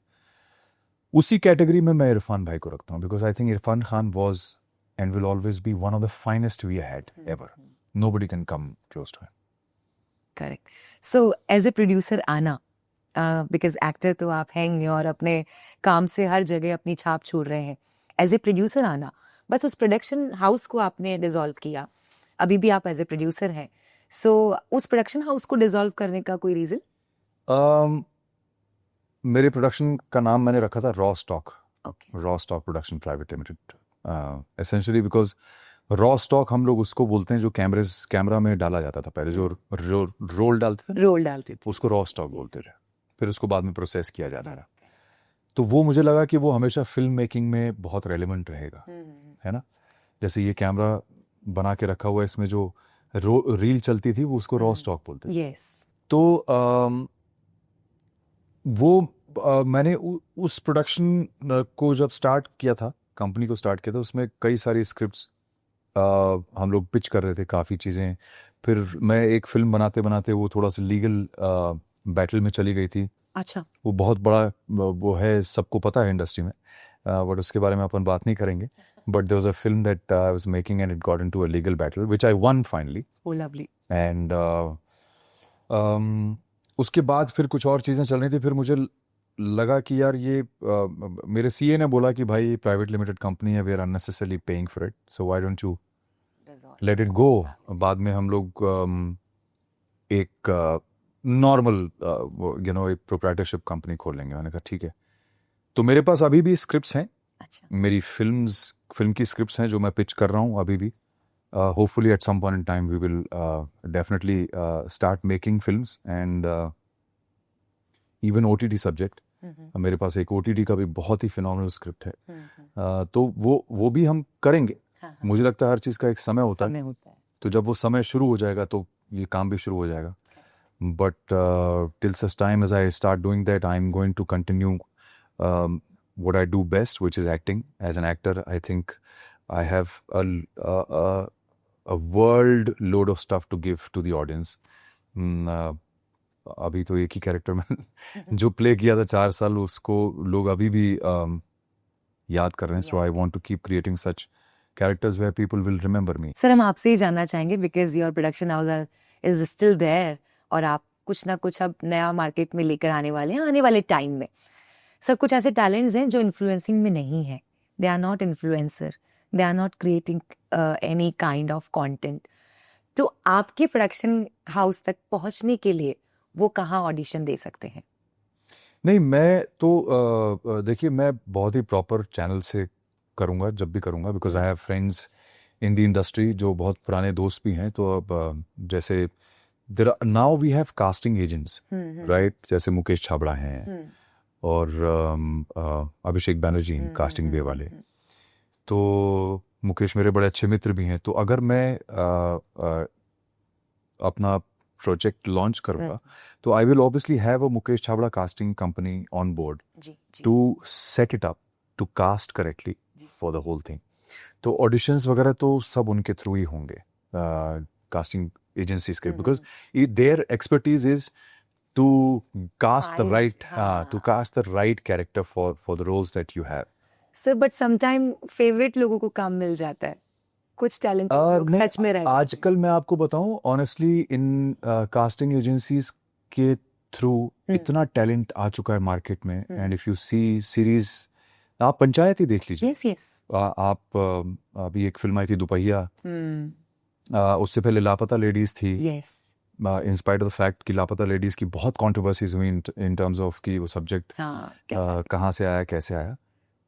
उसी कैटेगरी में मैं इरफान भाई को रखता हूँ, because I think Irfan Khan was and will always be one of the finest we had ever. Nobody can come close to him. Correct. So as a producer आना, because actor तो आप हैं और अपने काम से हर जगह अपनी छाप छोड़ रहे हैं, एज ए प्रोड्यूसर आना, बस उस प्रोडक्शन हाउस को आपने डिसॉल्व किया, अभी भी आप एज ए प्रोड्यूसर हैं, सो उस प्रोडक्शन हाउस को डिसॉल्व करने का कोई रीजन? मेरे प्रोडक्शन का नाम मैंने रखा था raw stock, okay. Raw stock production private limited, essentially because raw stock हम लोग उसको बोलते हैं जो कैमरा में डाला जाता था पहले, जो रोल डालते थे, रोल डालते थे, उसको रॉ स्टॉक बोलते थे, फिर उसको बाद में प्रोसेस किया जाता था। तो वो मुझे लगा कि वो हमेशा फिल्म मेकिंग में बहुत रेलेवेंट रहेगा, है ना। जैसे ये कैमरा बना के रखा हुआ है, इसमें जो रील चलती थी वो उसको रॉ स्टॉक बोलते थे। यस। तो वो मैंने उस प्रोडक्शन को जब स्टार्ट किया था, कंपनी को स्टार्ट किया था, उसमें कई सारी स्क्रिप्ट्स हम लोग पिच कर रहे थे, काफ़ी चीज़ें। फिर मैं एक फिल्म बनाते बनाते वो थोड़ा सा लीगल बैटल में चली गई थी। अच्छा। वो बहुत बड़ा वो है, सबको पता है इंडस्ट्री में, बट उसके बारे में अपन बात नहीं करेंगे। But there was a film that I was making and it got into a legal battle which I won finally. Oh lovely. And उसके बाद फिर कुछ और चीज़ें चल रही थी। फिर मुझे लगा कि यार ये मेरे सीए ने बोला कि भाई प्राइवेट लिमिटेड कंपनी है, we are unnecessarily paying for it, so why don't you let it go. बाद में हम लोग एक नॉर्मल यू नो एक प्रोप्राइटरशिप कंपनी खोल लेंगे। मैंने कहा ठीक है। तो मेरे पास अभी भी स्क्रिप्ट्स हैं। अच्छा। मेरी फिल्म की स्क्रिप्ट्स हैं जो मैं पिच कर रहा हूँ अभी भी। Hopefully at some point in time we will definitely start making films and even OTT subject. मेरे पास एक OTT का भी बहुत ही फिनोमिनल स्क्रिप्ट है। तो वो भी हम करेंगे। हाँ। मुझे लगता है हर चीज़ का एक समय होता है। समय होता है। तो जब वो समय शुरू हो जाएगा तो ये काम भी शुरू हो जाएगा. But till such time as I start doing that, I'm going to continue what I do best, which is acting. As an actor, I think I have a world load of stuff to give to the audience. अभी तो एक ही character में जो play किया था 4 साल, उसको लोग अभी भी याद कर रहे हैं. So I want to keep creating such characters where people will remember me. Sir हम आपसे ही जानना चाहेंगे because your production house is still there और आप कुछ ना कुछ अब नया मार्केट में लेकर आने वाले हैं आने वाले टाइम में. सर कुछ ऐसे टैलेंट्स हैं जो इन्फ्लुएंसिंग में नहीं है. They are not influencer, they are not creating any kind of content. तो आपके प्रोडक्शन हाउस तक पहुंचने के लिए वो कहाँ ऑडिशन दे सकते हैं? नहीं, मैं तो देखिए, मैं बहुत ही प्रॉपर चैनल से करूँगा जब भी करूँगा, because I have friends in the industry जो बहुत पुराने दोस्त भी हैं. तो अब जैसे now we have casting agents, right? जैसे मुकेश छाबड़ा हैं और अभिषेक बैनर्जी हैं कास्टिंग बे वाले. तो मुकेश मेरे बड़े अच्छे मित्र भी हैं. तो अगर मैं अपना प्रोजेक्ट लॉन्च करूँगा तो I will obviously have a Mukesh Chhabra casting company on board to set it up to cast correctly for the whole thing. तो ऑडिशंस वगैरह तो सब उनके थ्रू ही होंगे, कास्टिंग एजेंसीज के, because their expertise is to cast the right character for the roles that you have. Sir but sometime favourite लोगों को काम मिल जाता है, कुछ टैलेंट सच में रहता है. आजकल मैं आपको बताऊं ऑनेस्टली, इन कास्टिंग एजेंसीज के थ्रू इतना टैलेंट आ चुका है मार्केट में. And if you see series, आप पंचायत ही देख लीजिए. Yes yes. आप अभी एक फिल्म आई थी दुपहिया, उससे पहले लापता लेडीज थी. Yes. In spite of the fact कि लापता लेडीज की बहुत कंट्रोवर्सीज हुई इन टर्म्स ऑफ कि वो सब्जेक्ट कहाँ से आया, कैसे आया.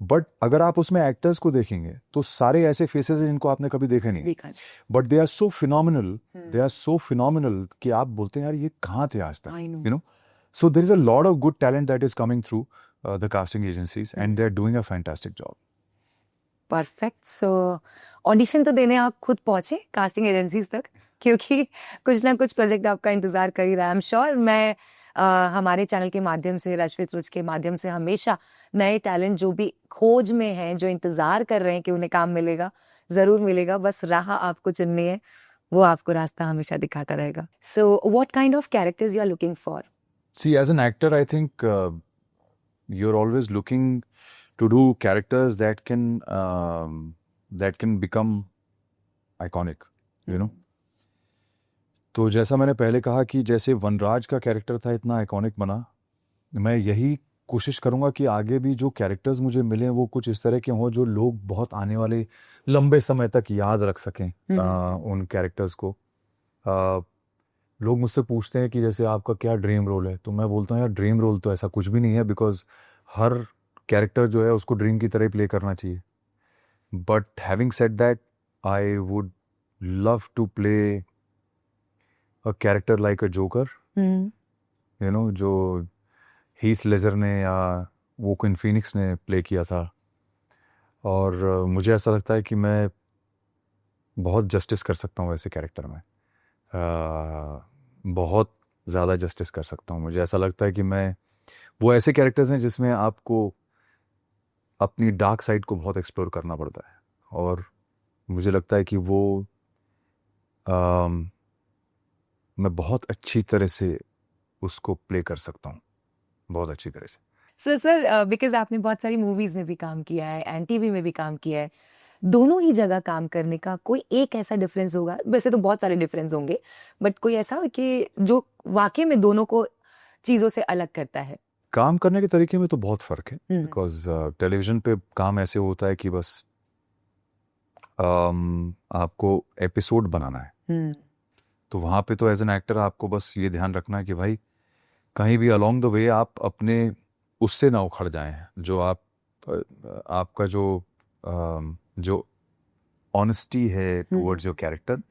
बट अगर आप उसमें एक्टर्स को देखेंगे तो सारे ऐसे फेसेस हैं जिनको आपने कभी देखा नहीं. But they are so phenomenal कि आप बोलते हैं यार ये कहाँ थे आज तक, you know. So there is a lot of good talent that is coming through the casting agencies and they are doing a fantastic job. Perfect. So audition तो देने आप खुद पहुंचे कास्टिंग एजेंसीज तक, क्योंकि कुछ ना कुछ प्रोजेक्ट आपका इंतजार कर ही रहा है. आई एम श्योर मैं हमारे चैनल के माध्यम से, रश्वित रुच के माध्यम से हमेशा नए टैलेंट जो भी खोज में हैं, जो इंतजार कर रहे हैं कि उन्हें काम मिलेगा, जरूर मिलेगा. बस राह आपको चुननी है, वो आपको रास्ता हमेशा दिखाता रहेगा. So what kind of characters you are looking for? See, as an actor, I think you're always looking to do characters that can become iconic, you know. तो जैसा मैंने पहले कहा कि जैसे वनराज का कैरेक्टर था, इतना आइकॉनिक बना, मैं यही कोशिश करूंगा कि आगे भी जो कैरेक्टर्स मुझे मिले वो कुछ इस तरह के हों जो लोग बहुत आने वाले लंबे समय तक याद रख सकें उन कैरेक्टर्स को. लोग मुझसे पूछते हैं कि जैसे आपका क्या ड्रीम रोल है, तो मैं बोलता हूँ यार ड्रीम रोल तो ऐसा कुछ भी नहीं है, बिकॉज हर कैरेक्टर जो है उसको ड्रीम की तरह प्ले करना चाहिए. But having said that, I would love to play a character like a Joker, you know, जो हीथ लेजर ने या वोकिन फीनिक्स ने प्ले किया था. और मुझे ऐसा लगता है कि मैं बहुत जस्टिस कर सकता हूँ ऐसे कैरेक्टर में, बहुत ज़्यादा जस्टिस कर सकता हूँ. मुझे ऐसा लगता है कि मैं वो ऐसे कैरेक्टर्स हैं जिसमें आपको अपनी डार्क साइड को बहुत एक्सप्लोर करना पड़ता है, और मुझे लगता है कि वो मैं बहुत अच्छी तरह से उसको प्ले कर सकता हूँ, बहुत अच्छी तरह से. सर बिकॉज आपने बहुत सारी मूवीज में भी काम किया है एंड टीवी में भी काम किया है, दोनों ही जगह काम करने का कोई एक ऐसा डिफरेंस होगा? वैसे तो बहुत सारे डिफरेंस होंगे, बट कोई ऐसा कि जो वाकई में दोनों को चीज़ों से अलग करता है? काम करने के तरीके में तो बहुत फ़र्क है, बिकॉज टेलीविज़न पे काम ऐसे होता है कि बस आपको एपिसोड बनाना है. तो वहाँ पे तो एज एन एक्टर आपको बस ये ध्यान रखना है कि भाई कहीं भी अलोंग द वे आप अपने उससे ना उखड़ जाएं, जो आपका जो ऑनेस्टी है टुवर्ड्स योर कैरेक्टर,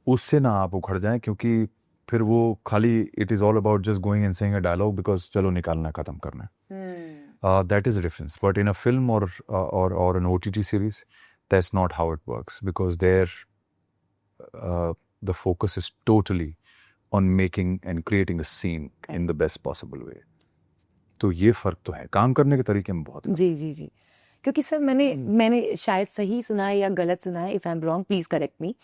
उससे ना आप उखड़ जाएं, क्योंकि फिर वो खाली it is all about just going and saying a dialogue because चलो निकालना, ख़त्म करना. That is a difference. But in a film और an OTT series, that's not how it works, because there the focus is totally on making and creating a scene in the best possible way. तो ये फर्क तो है, काम करने के तरीके में बहुत है। जी जी जी, क्योंकि सर मैंने शायद सही सुना है या गलत सुना है, if I am wrong please correct मी,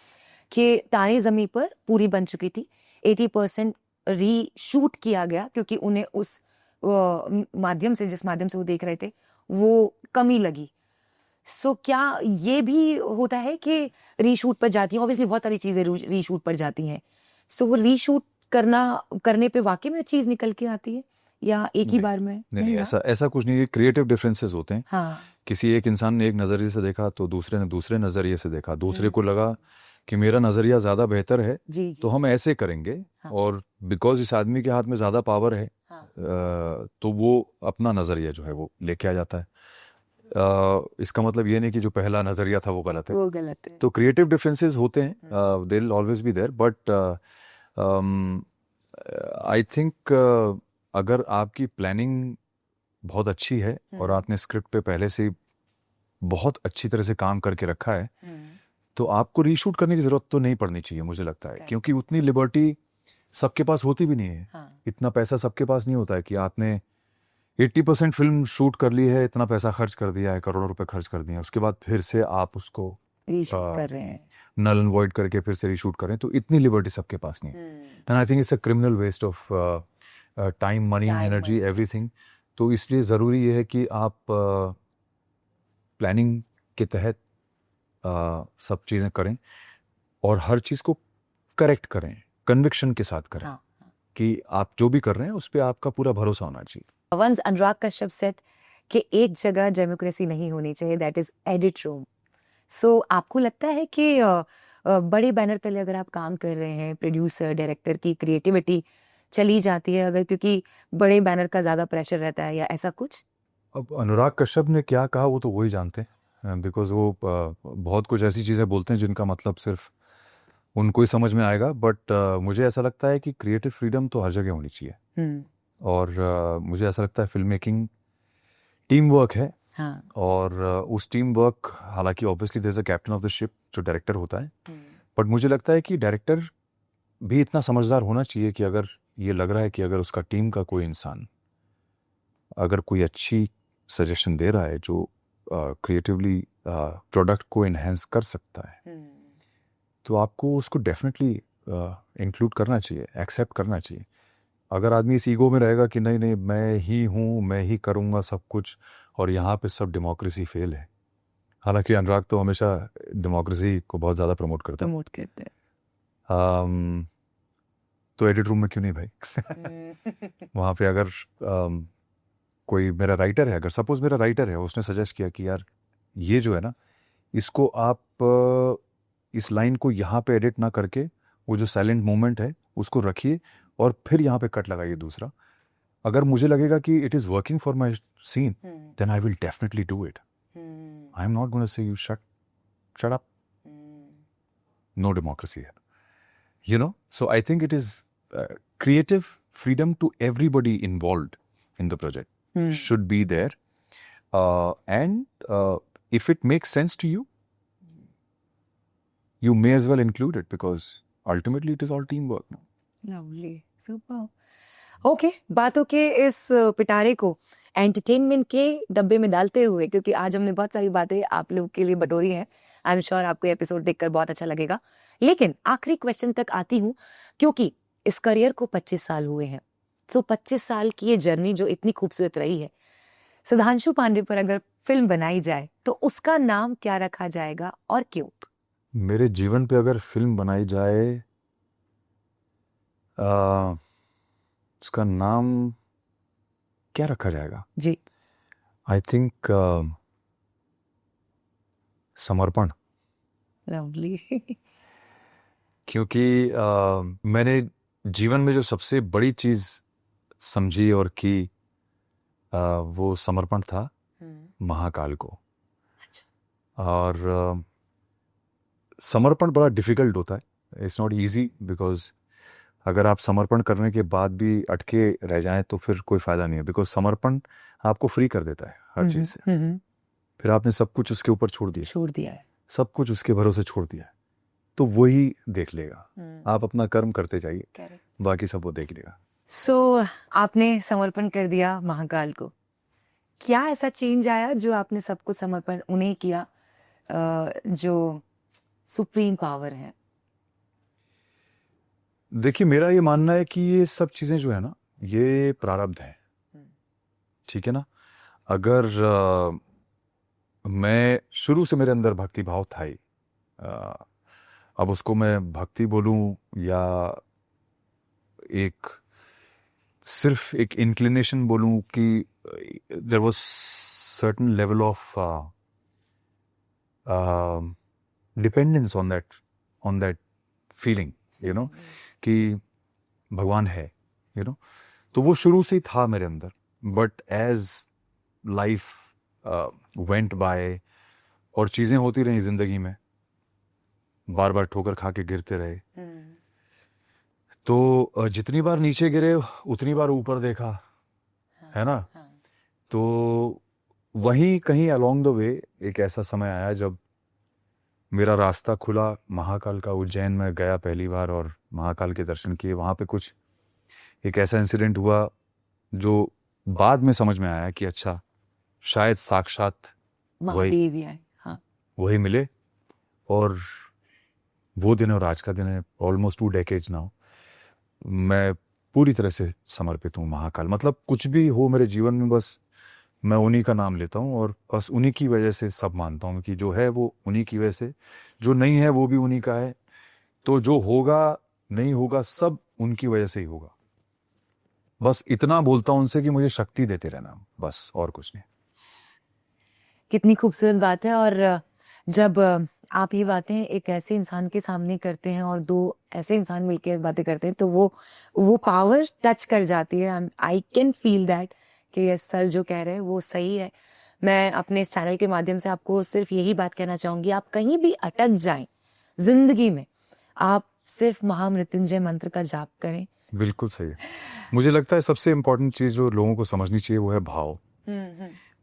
कि तारे ज़मीं पर पूरी बन चुकी थी, 80% रीशूट किया गया क्योंकि उन्हें उस माध्यम से, जिस माध्यम से वो देख रहे थे, वो कमी लगी। सो क्या ये भी होता है कि रीशूट पर जाती हैं? ऑब्वियसली बहुत सारी चीज़ें रीशूट पर जाती हैं, सो वो रीशूट करने पे वाकई में चीज़ निकल के आती है या एक ही नहीं, बार में? नहीं, ना? ऐसा कुछ नहीं है। क्रिएटिव डिफरेंसेस होते हैं। हाँ किसी एक इंसान ने एक नज़रिए से देखा तो दूसरे ने दूसरे नज़रिए से देखा, दूसरे को लगा कि मेरा नज़रिया ज़्यादा बेहतर है जी जी, तो हम ऐसे करेंगे, हाँ। और बिकॉज इस आदमी के हाथ में ज़्यादा पावर है हाँ। तो वो अपना नज़रिया जो है वो लेके आ जाता है। इसका मतलब ये नहीं कि जो पहला नज़रिया था वो गलत है। वो गलत है। तो क्रिएटिव डिफरेंसेस होते हैं, they will always be there, but I think अगर आपकी प्लानिंग बहुत अच्छी है और आपने स्क्रिप्ट पे पहले से ही बहुत अच्छी तरह से काम करके रखा है तो आपको रीशूट करने की ज़रूरत तो नहीं पड़नी चाहिए, मुझे लगता है, क्योंकि उतनी लिबर्टी सबके पास होती भी नहीं है। हाँ। इतना पैसा सबके पास नहीं होता है कि आपने 80% फिल्म शूट कर ली है, इतना पैसा खर्च कर दिया है, करोड़ों रुपए खर्च कर दिए हैं, उसके बाद फिर से आप उसको रीशूट कर रहे हैं। नल एंड वॉइड करके फिर से रीशूट करें, तो इतनी लिबर्टी सबके पास नहीं है। Then I think it's a criminal waste of time, money, energy, everything. तो इसलिए ज़रूरी ये है कि आप प्लानिंग के तहत सब चीज़ें करें और हर चीज़ को करेक्ट करें, कन्विक्शन के साथ करें, हाँ। कि आप जो भी कर रहे हैं उस पर आपका पूरा भरोसा होना चाहिए। वंस अनुराग कश्यप सेड कि एक जगह डेमोक्रेसी नहीं होनी चाहिए, दैट इज एडिट रूम। सो आपको लगता है कि बड़े बैनर तले अगर आप काम कर रहे हैं, प्रोड्यूसर डायरेक्टर की क्रिएटिविटी चली जाती है अगर, क्योंकि बड़े बैनर का ज़्यादा प्रेशर रहता है या ऐसा कुछ? अब अनुराग कश्यप ने क्या कहा वो तो वही जानते हैं, बिकॉज वो बहुत कुछ ऐसी चीज़ें बोलते हैं जिनका मतलब सिर्फ उनको ही समझ में आएगा, बट मुझे ऐसा लगता है कि क्रिएटिव फ्रीडम तो हर जगह होनी चाहिए। और मुझे ऐसा लगता है फिल्म मेकिंग टीम वर्क है, हाँ। और उस टीम वर्क, हालांकि obviously there is a captain of the ship जो डायरेक्टर होता है, बट मुझे लगता है कि डायरेक्टर भी इतना समझदार होना चाहिए कि अगर ये लग रहा है कि अगर उसका टीम का कोई इंसान अगर कोई अच्छी सजेशन दे रहा है जो क्रिएटिवली प्रोडक्ट को इन्हेंस कर सकता है, तो आपको उसको डेफिनेटली इंक्लूड करना चाहिए, एक्सेप्ट करना चाहिए। अगर आदमी इस ईगो में रहेगा कि नहीं नहीं मैं ही हूँ, मैं ही करूँगा सब कुछ, और यहाँ पे सब डेमोक्रेसी फेल है। हालांकि अनुराग तो हमेशा डेमोक्रेसी को बहुत ज़्यादा प्रमोट करता है। करते हैं। तो एडिट रूम में क्यों नहीं भाई? वहाँ पे अगर कोई मेरा राइटर है, अगर सपोज मेरा राइटर है, उसने सजेस्ट किया कि यार ये जो है ना, इसको आप इस लाइन को यहाँ पे एडिट ना करके वो जो साइलेंट मोमेंट है उसको रखिए और फिर यहाँ पे कट लगाइए दूसरा, अगर मुझे लगेगा कि it is working for my scene, then I will definitely do it. I am not gonna say you shut up, no democracy है, you know. So I think it is creative freedom to everybody involved in the project should be there, and if it makes sense to you, you may as well include it, because ultimately it is all teamwork now. Lovely, super. Okay, बातों के इस पिटारे को entertainment के डब्बे में डालते हुए, क्योंकि आज हमने बहुत सारी बातें आप लोग के लिए बटोरी हैं, आई एम श्योर आपको एपिसोड देखकर बहुत अच्छा लगेगा, लेकिन आखिरी क्वेश्चन तक आती हूँ, क्योंकि इस करियर को 25 साल हुए हैं। सो 25 साल की ये जर्नी जो इतनी खूबसूरत रही है, सुधांशु पांडे पर अगर फिल्म बनाई जाए तो उसका नाम क्या रखा जाएगा और क्यों? मेरे जीवन पे अगर फिल्म बनाई जाए, उसका नाम क्या रखा जाएगा? जी। आई थिंक समर्पण। लवली। क्योंकि मैंने जीवन में जो सबसे बड़ी चीज़ समझी और की, वो समर्पण था महाकाल को। और समर्पण बड़ा डिफ़िकल्ट होता है, इट्स नॉट इजी, बिकॉज अगर आप समर्पण करने के बाद भी अटके रह जाएं तो फिर कोई फ़ायदा नहीं है, बिकॉज समर्पण आपको फ्री कर देता है हर चीज़ से। फिर आपने सब कुछ उसके ऊपर छोड़ दिया है, सब कुछ उसके भरोसे छोड़ दिया है, तो वही देख लेगा। आप अपना कर्म करते जाइए, करेक्ट। बाकी सब वो देख लेगा। सो आपने समर्पण कर दिया महाकाल को, क्या ऐसा चेंज आया जो आपने सब कुछ समर्पण उन्हें किया, जो सुप्रीम पावर है? देखिए, मेरा ये मानना है कि ये सब चीज़ें जो है ना, ये प्रारब्ध है, ठीक है ना। अगर मैं शुरू से मेरे अंदर भक्ति भाव था ही, अब उसको मैं भक्ति बोलूं या एक सिर्फ एक इंक्लिनेशन बोलूं कि there was certain level of dependence on that feeling, you know, कि भगवान है, यू नो, तो वो शुरू से ही था मेरे अंदर। But as life went by और चीज़ें होती रही ज़िंदगी में, बार बार ठोकर खा के गिरते रहे, तो जितनी बार नीचे गिरे उतनी बार ऊपर देखा, है ना। तो वहीं कहीं अलोंग द वे एक ऐसा समय आया जब मेरा रास्ता खुला महाकाल का। उज्जैन में गया पहली बार और महाकाल के दर्शन किए। वहाँ पे कुछ एक ऐसा इंसिडेंट हुआ जो बाद में समझ में आया कि अच्छा, शायद साक्षात महादेव ही आए। हाँ, वही मिले। और वो दिन और आज का दिन है, ऑलमोस्ट 2 डेकेड्स नाउ, मैं पूरी तरह से समर्पित हूँ महाकाल। मतलब कुछ भी हो मेरे जीवन में, बस मैं उन्हीं का नाम लेता हूँ और बस उन्हीं की वजह से सब मानता हूँ कि जो है वो उन्हीं की वजह से, जो नहीं है वो भी उन्हीं का है, तो जो होगा नहीं होगा सब उनकी वजह से ही होगा। बस इतना बोलता हूँ उनसे कि मुझे शक्ति देते रहना, बस, और कुछ नहीं। कितनी खूबसूरत बात है। और जब आप ये बातें एक ऐसे इंसान के सामने करते हैं और 2 ऐसे इंसान मिलकर बातें करते हैं, तो वो पावर टच कर जाती है। आई कैन फील दैट कि यस सर जो कह रहे हैं वो सही है। मैं अपने इस चैनल के माध्यम से आपको सिर्फ यही बात कहना चाहूंगी, आप कहीं भी अटक जाएं जिंदगी में, आप सिर्फ महामृत्युंजय मंत्र का जाप करें। बिल्कुल सही है। मुझे लगता है सबसे इम्पोर्टेंट चीज़ जो लोगों को समझनी चाहिए वो है भाव।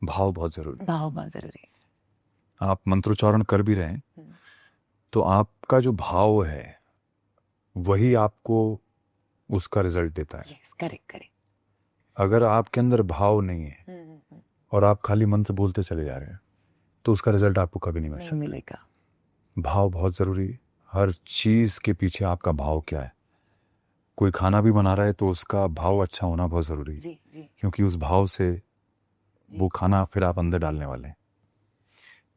भाव बहुत ज़रूरी है। भाव बहुत जरूरी है। आप मंत्रोच्चारण कर भी रहे हैं तो आपका जो भाव है वही आपको उसका रिजल्ट देता है। Yes, correct correct. अगर आपके अंदर भाव नहीं है और आप खाली मंत्र बोलते चले जा रहे हैं तो उसका रिजल्ट आपको कभी नहीं मिल नहीं सकता। मिलेगा। भाव बहुत ज़रूरी है। हर चीज़ के पीछे आपका भाव क्या है। कोई खाना भी बना रहा है तो उसका भाव अच्छा होना बहुत ज़रूरी है, जी जी। क्योंकि उस भाव से वो खाना फिर आप अंदर डालने वाले हैं,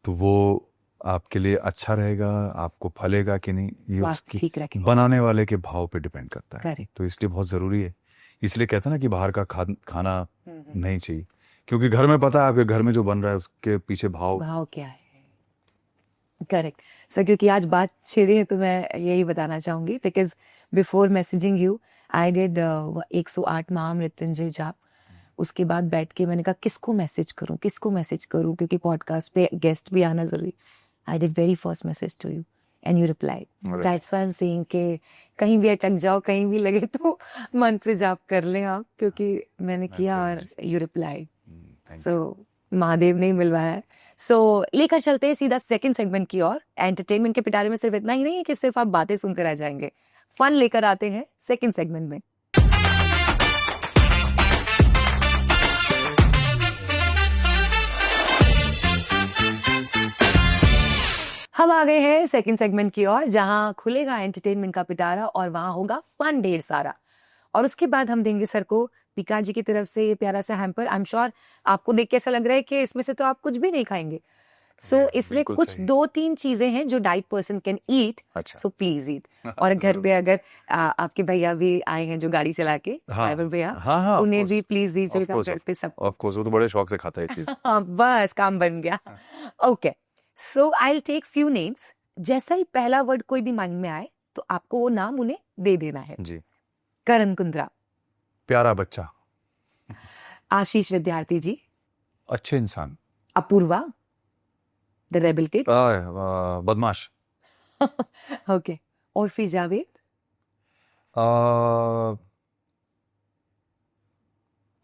तो वो आपके लिए अच्छा रहेगा, आपको फलेगा कि नहीं, ये स्वास्थ्य उसकी ठीक रखें। बनाने वाले के भाव पे डिपेंड करता है। करेक्ट। तो इसलिए बहुत ज़रूरी है। इसलिए कहते हैं ना कि बाहर का खाना नहीं चाहिए, क्योंकि घर में पता है आपके घर में जो बन रहा है उसके पीछे भाव। भाव क्या है। करेक्ट सर, क्योंकि आज बात छिड़ी है तो मैं यही बताना चाहूंगी, because before messaging you I did 108 महामृत्युंजय जाप। उसके बाद बैठ के मैंने कहा किसको मैसेज करूं, क्योंकि पॉडकास्ट पे गेस्ट भी आना जरूरी। I did very first message to you and you replied. That's why I am saying कि कहीं भी अटक जाओ, कहीं भी लगे तो मंत्र जाप कर लें आप, क्योंकि मैंने किया और यू रिप्लाइड। सो महादेव ने ही मिलवाया है। सो लेकर चलते हैं सीधा सेकंड सेगमेंट की ओर। एंटरटेनमेंट के पिटारे में सिर्फ इतना ही नहीं है कि सिर्फ आप बातें सुनकर रह जाएंगे, फन लेकर आते हैं सेकंड सेगमेंट में। हम आ गए हैं सेकंड सेगमेंट की ओर, जहां खुलेगा एंटरटेनमेंट का पिटारा और वहां होगा फन ढेर सारा। और उसके बाद हम देंगे सर को पीका जी की तरफ से ये प्यारा सा हैम्पर। आई एम श्योर आपको देख के ऐसा लग रहा है कि इसमें से तो आप कुछ भी नहीं खाएंगे। सो इसमें बिल्कुल कुछ सही। 2-3 चीजें हैं जो डाइट पर्सन कैन ईट, अच्छा। सो प्लीज ईट। और घर पे अगर आपके भैया भी आए हैं जो गाड़ी चला के, ड्राइवर भैया, हाँ, of उन्हें course. भी प्लीज Of दीजिएगा course, घर पे सब। ऑफ कोर्स, वो तो बड़े शौक से खाता है ये चीज। हाँ, बस काम बन गया। Okay, so I will take few names. जैसा ही पहला वर्ड कोई भी माइंड में आए तो आपको वो नाम उन्हें दे देना है। जी। करण कुंद्रा, प्यारा बच्चा, आशीष विद्यार्थी जी, अच्छे इंसान, अपूर्वा द रेबल किड, बदमाश, ओके, और फिर जावेद,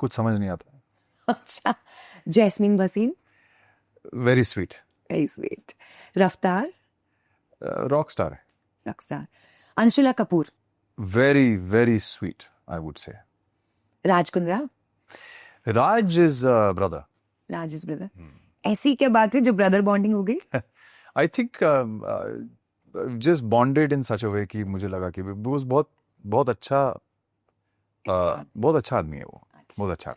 कुछ समझ नहीं आता, अच्छा, jasmine Bhasin, very sweet, very sweet, रफ्तार, रॉक स्टार है, Rockstar. Anshula Kapoor, Very, very sweet, I would say. Raj Kundra, Raj is brother. Raj is brother. ऐसी क्या बात है जो ब्रदर बॉन्डिंग हो गई? I think just bonded in such a way कि मुझे लगा कि because बहुत बहुत अच्छा आदमी है वो, बहुत अच्छा।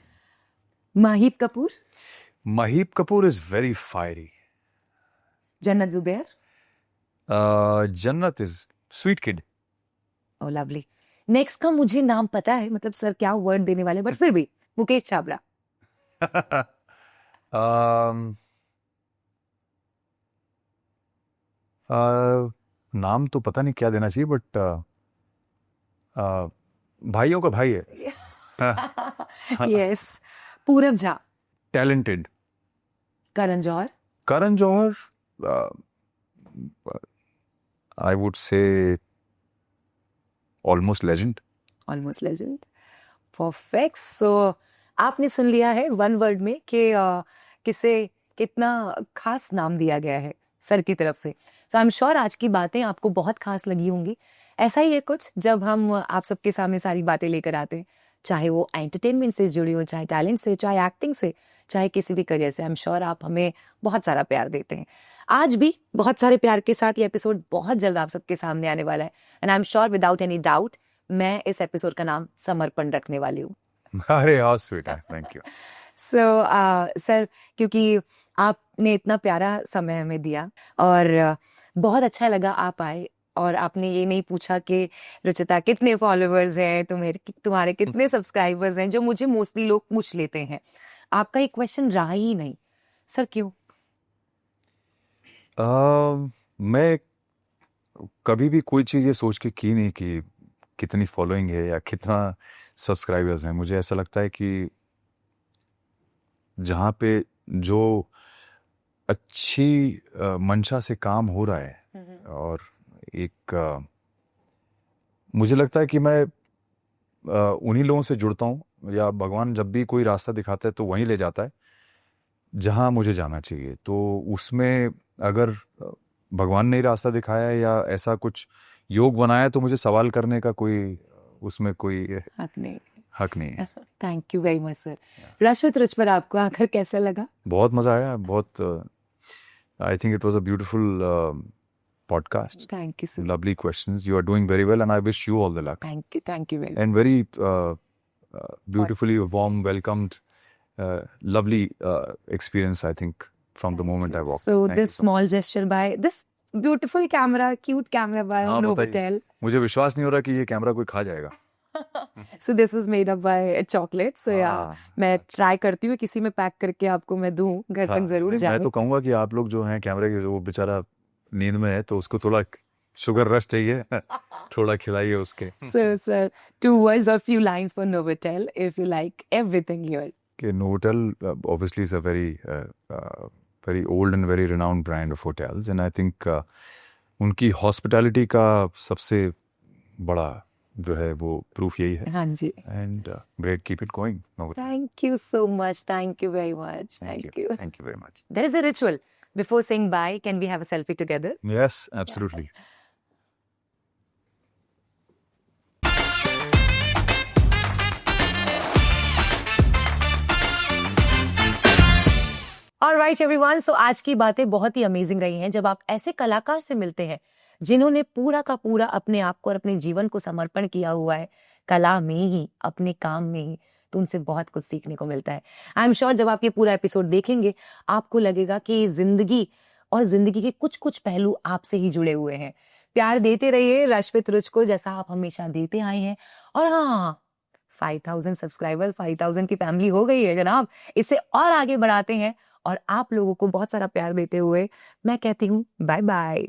Mahib Kapoor, Mahib Kapoor is very fiery. Jannat Zubair, Jannat is sweet kid. Oh lovely. Next का मुझे नाम पता है, मतलब सर क्या वर्ड देने वाले, बट फिर भी मुकेश छाबड़ा। um, नाम तो पता नहीं क्या देना चाहिए बट भाइयों का भाई है। Yes. Purab Jha, talented. Karan Johar, Karan Johar, I would say almost legend. Almost legend, perfect. So आपने सुन लिया है वन वर्ड में कि किसे कितना खास नाम दिया गया है सर की तरफ से। सो आई एम श्योर आज की बातें आपको बहुत खास लगी होंगी। ऐसा ही है कुछ जब हम आप सबके सामने सारी बातें लेकर आते हैं, चाहे वो एंटरटेनमेंट से जुड़ी हो, चाहे टैलेंट से, चाहे एक्टिंग से, चाहे किसी भी करियर से। आई एम श्योर आप हमें बहुत सारा प्यार देते हैं। आज भी बहुत सारे प्यार के साथ ये एपिसोड बहुत जल्द आप सबके सामने आने वाला है, and I am sure without any doubt मैं इस एपिसोड का नाम समर्पण रखने वाली हूँ। अरे हाउ स्वीट है, थैंक यू। सो सर, क्योंकि आपने इतना प्यारा समय हमें दिया और बहुत अच्छा लगा आप आए, और आपने ये नहीं पूछा कि रुचिता कितने फॉलोअर्स हैं, तुम्हारे कितने सब्सक्राइबर्स हैं, जो मुझे मोस्टली लोग पूछ लेते हैं। आपका एक क्वेश्चन रहा ही नहीं सर, क्यों? मैं कभी भी कोई चीज़ ये सोच के की नहीं कि कितनी फॉलोइंग है या कितना सब्सक्राइबर्स हैं। मुझे ऐसा लगता है कि जहाँ पे जो अच्छी मंशा से काम हो रहा है और एक मुझे लगता है कि मैं उन्हीं लोगों से जुड़ता हूँ, या भगवान जब भी कोई रास्ता दिखाता है तो वहीं ले जाता है जहाँ मुझे जाना चाहिए। तो उसमें अगर भगवान ने ही रास्ता दिखाया या ऐसा कुछ योग बनाया तो मुझे सवाल करने का उसमें कोई हक नहीं है। Thank you very much sir. Rashmit रुच पर आपको आकर कैसा लगा? बहुत मजा आया, बहुत I think it was a beautiful podcast. Thank you sir. Lovely questions. You are doing very well, and I wish you all the luck. Thank you very And very beautifully warm, welcomed, lovely experience, I think, from the moment I walked. So Thank this you small gesture by this beautiful camera, cute camera by हाँ, बताइए। Novotel. मुझे विश्वास नहीं हो रहा कि ये camera कोई खा जाएगा। So this was made up by a chocolate. So yeah, हाँ, मैं ट्राई करती हूँ किसी में पैक करके आपको मैं दूँ, घर हाँ, तक जरूर मैं जाए। तो कहूँगा कि आप लोग जो हैं कैमरे के, वो बेचारा नींद में है तो उसको थोड़ा शुगर रश चाहिए, थोड़ा खिलाइए उसके। So sir, 2 words or few lines for Novotel if you like everything here. कि Novotel obviously is a very old and very renowned brand of hotels, and I think उनकी hospitality का सबसे बड़ा जो है वो proof यही है। हाँ जी। And great, keep it going, Novotel. Thank you so much. Thank you very much. Thank you. Thank you very much. There is a ritual. Before saying bye, can we have a selfie together? Yes, absolutely. Alright everyone, so आज की बातें बहुत ही amazing रही हैं। जब आप ऐसे कलाकार से मिलते हैं जिन्होंने पूरा का पूरा अपने आप को और अपने जीवन को समर्पण किया हुआ है कला में ही, अपने काम में ही, तो उनसे बहुत कुछ सीखने को मिलता है। आई एम श्योर जब आप ये पूरा एपिसोड देखेंगे आपको लगेगा कि जिंदगी और जिंदगी के कुछ कुछ पहलू आपसे ही जुड़े हुए हैं। प्यार देते रहिए रश्मित रुच को जैसा आप हमेशा देते आए हैं। और हाँ, 5000 सब्सक्राइबर, 5000 की फैमिली हो गई है जनाब। इसे और आगे बढ़ाते हैं और आप लोगों को बहुत सारा प्यार देते हुए मैं कहती हूँ बाय बाय।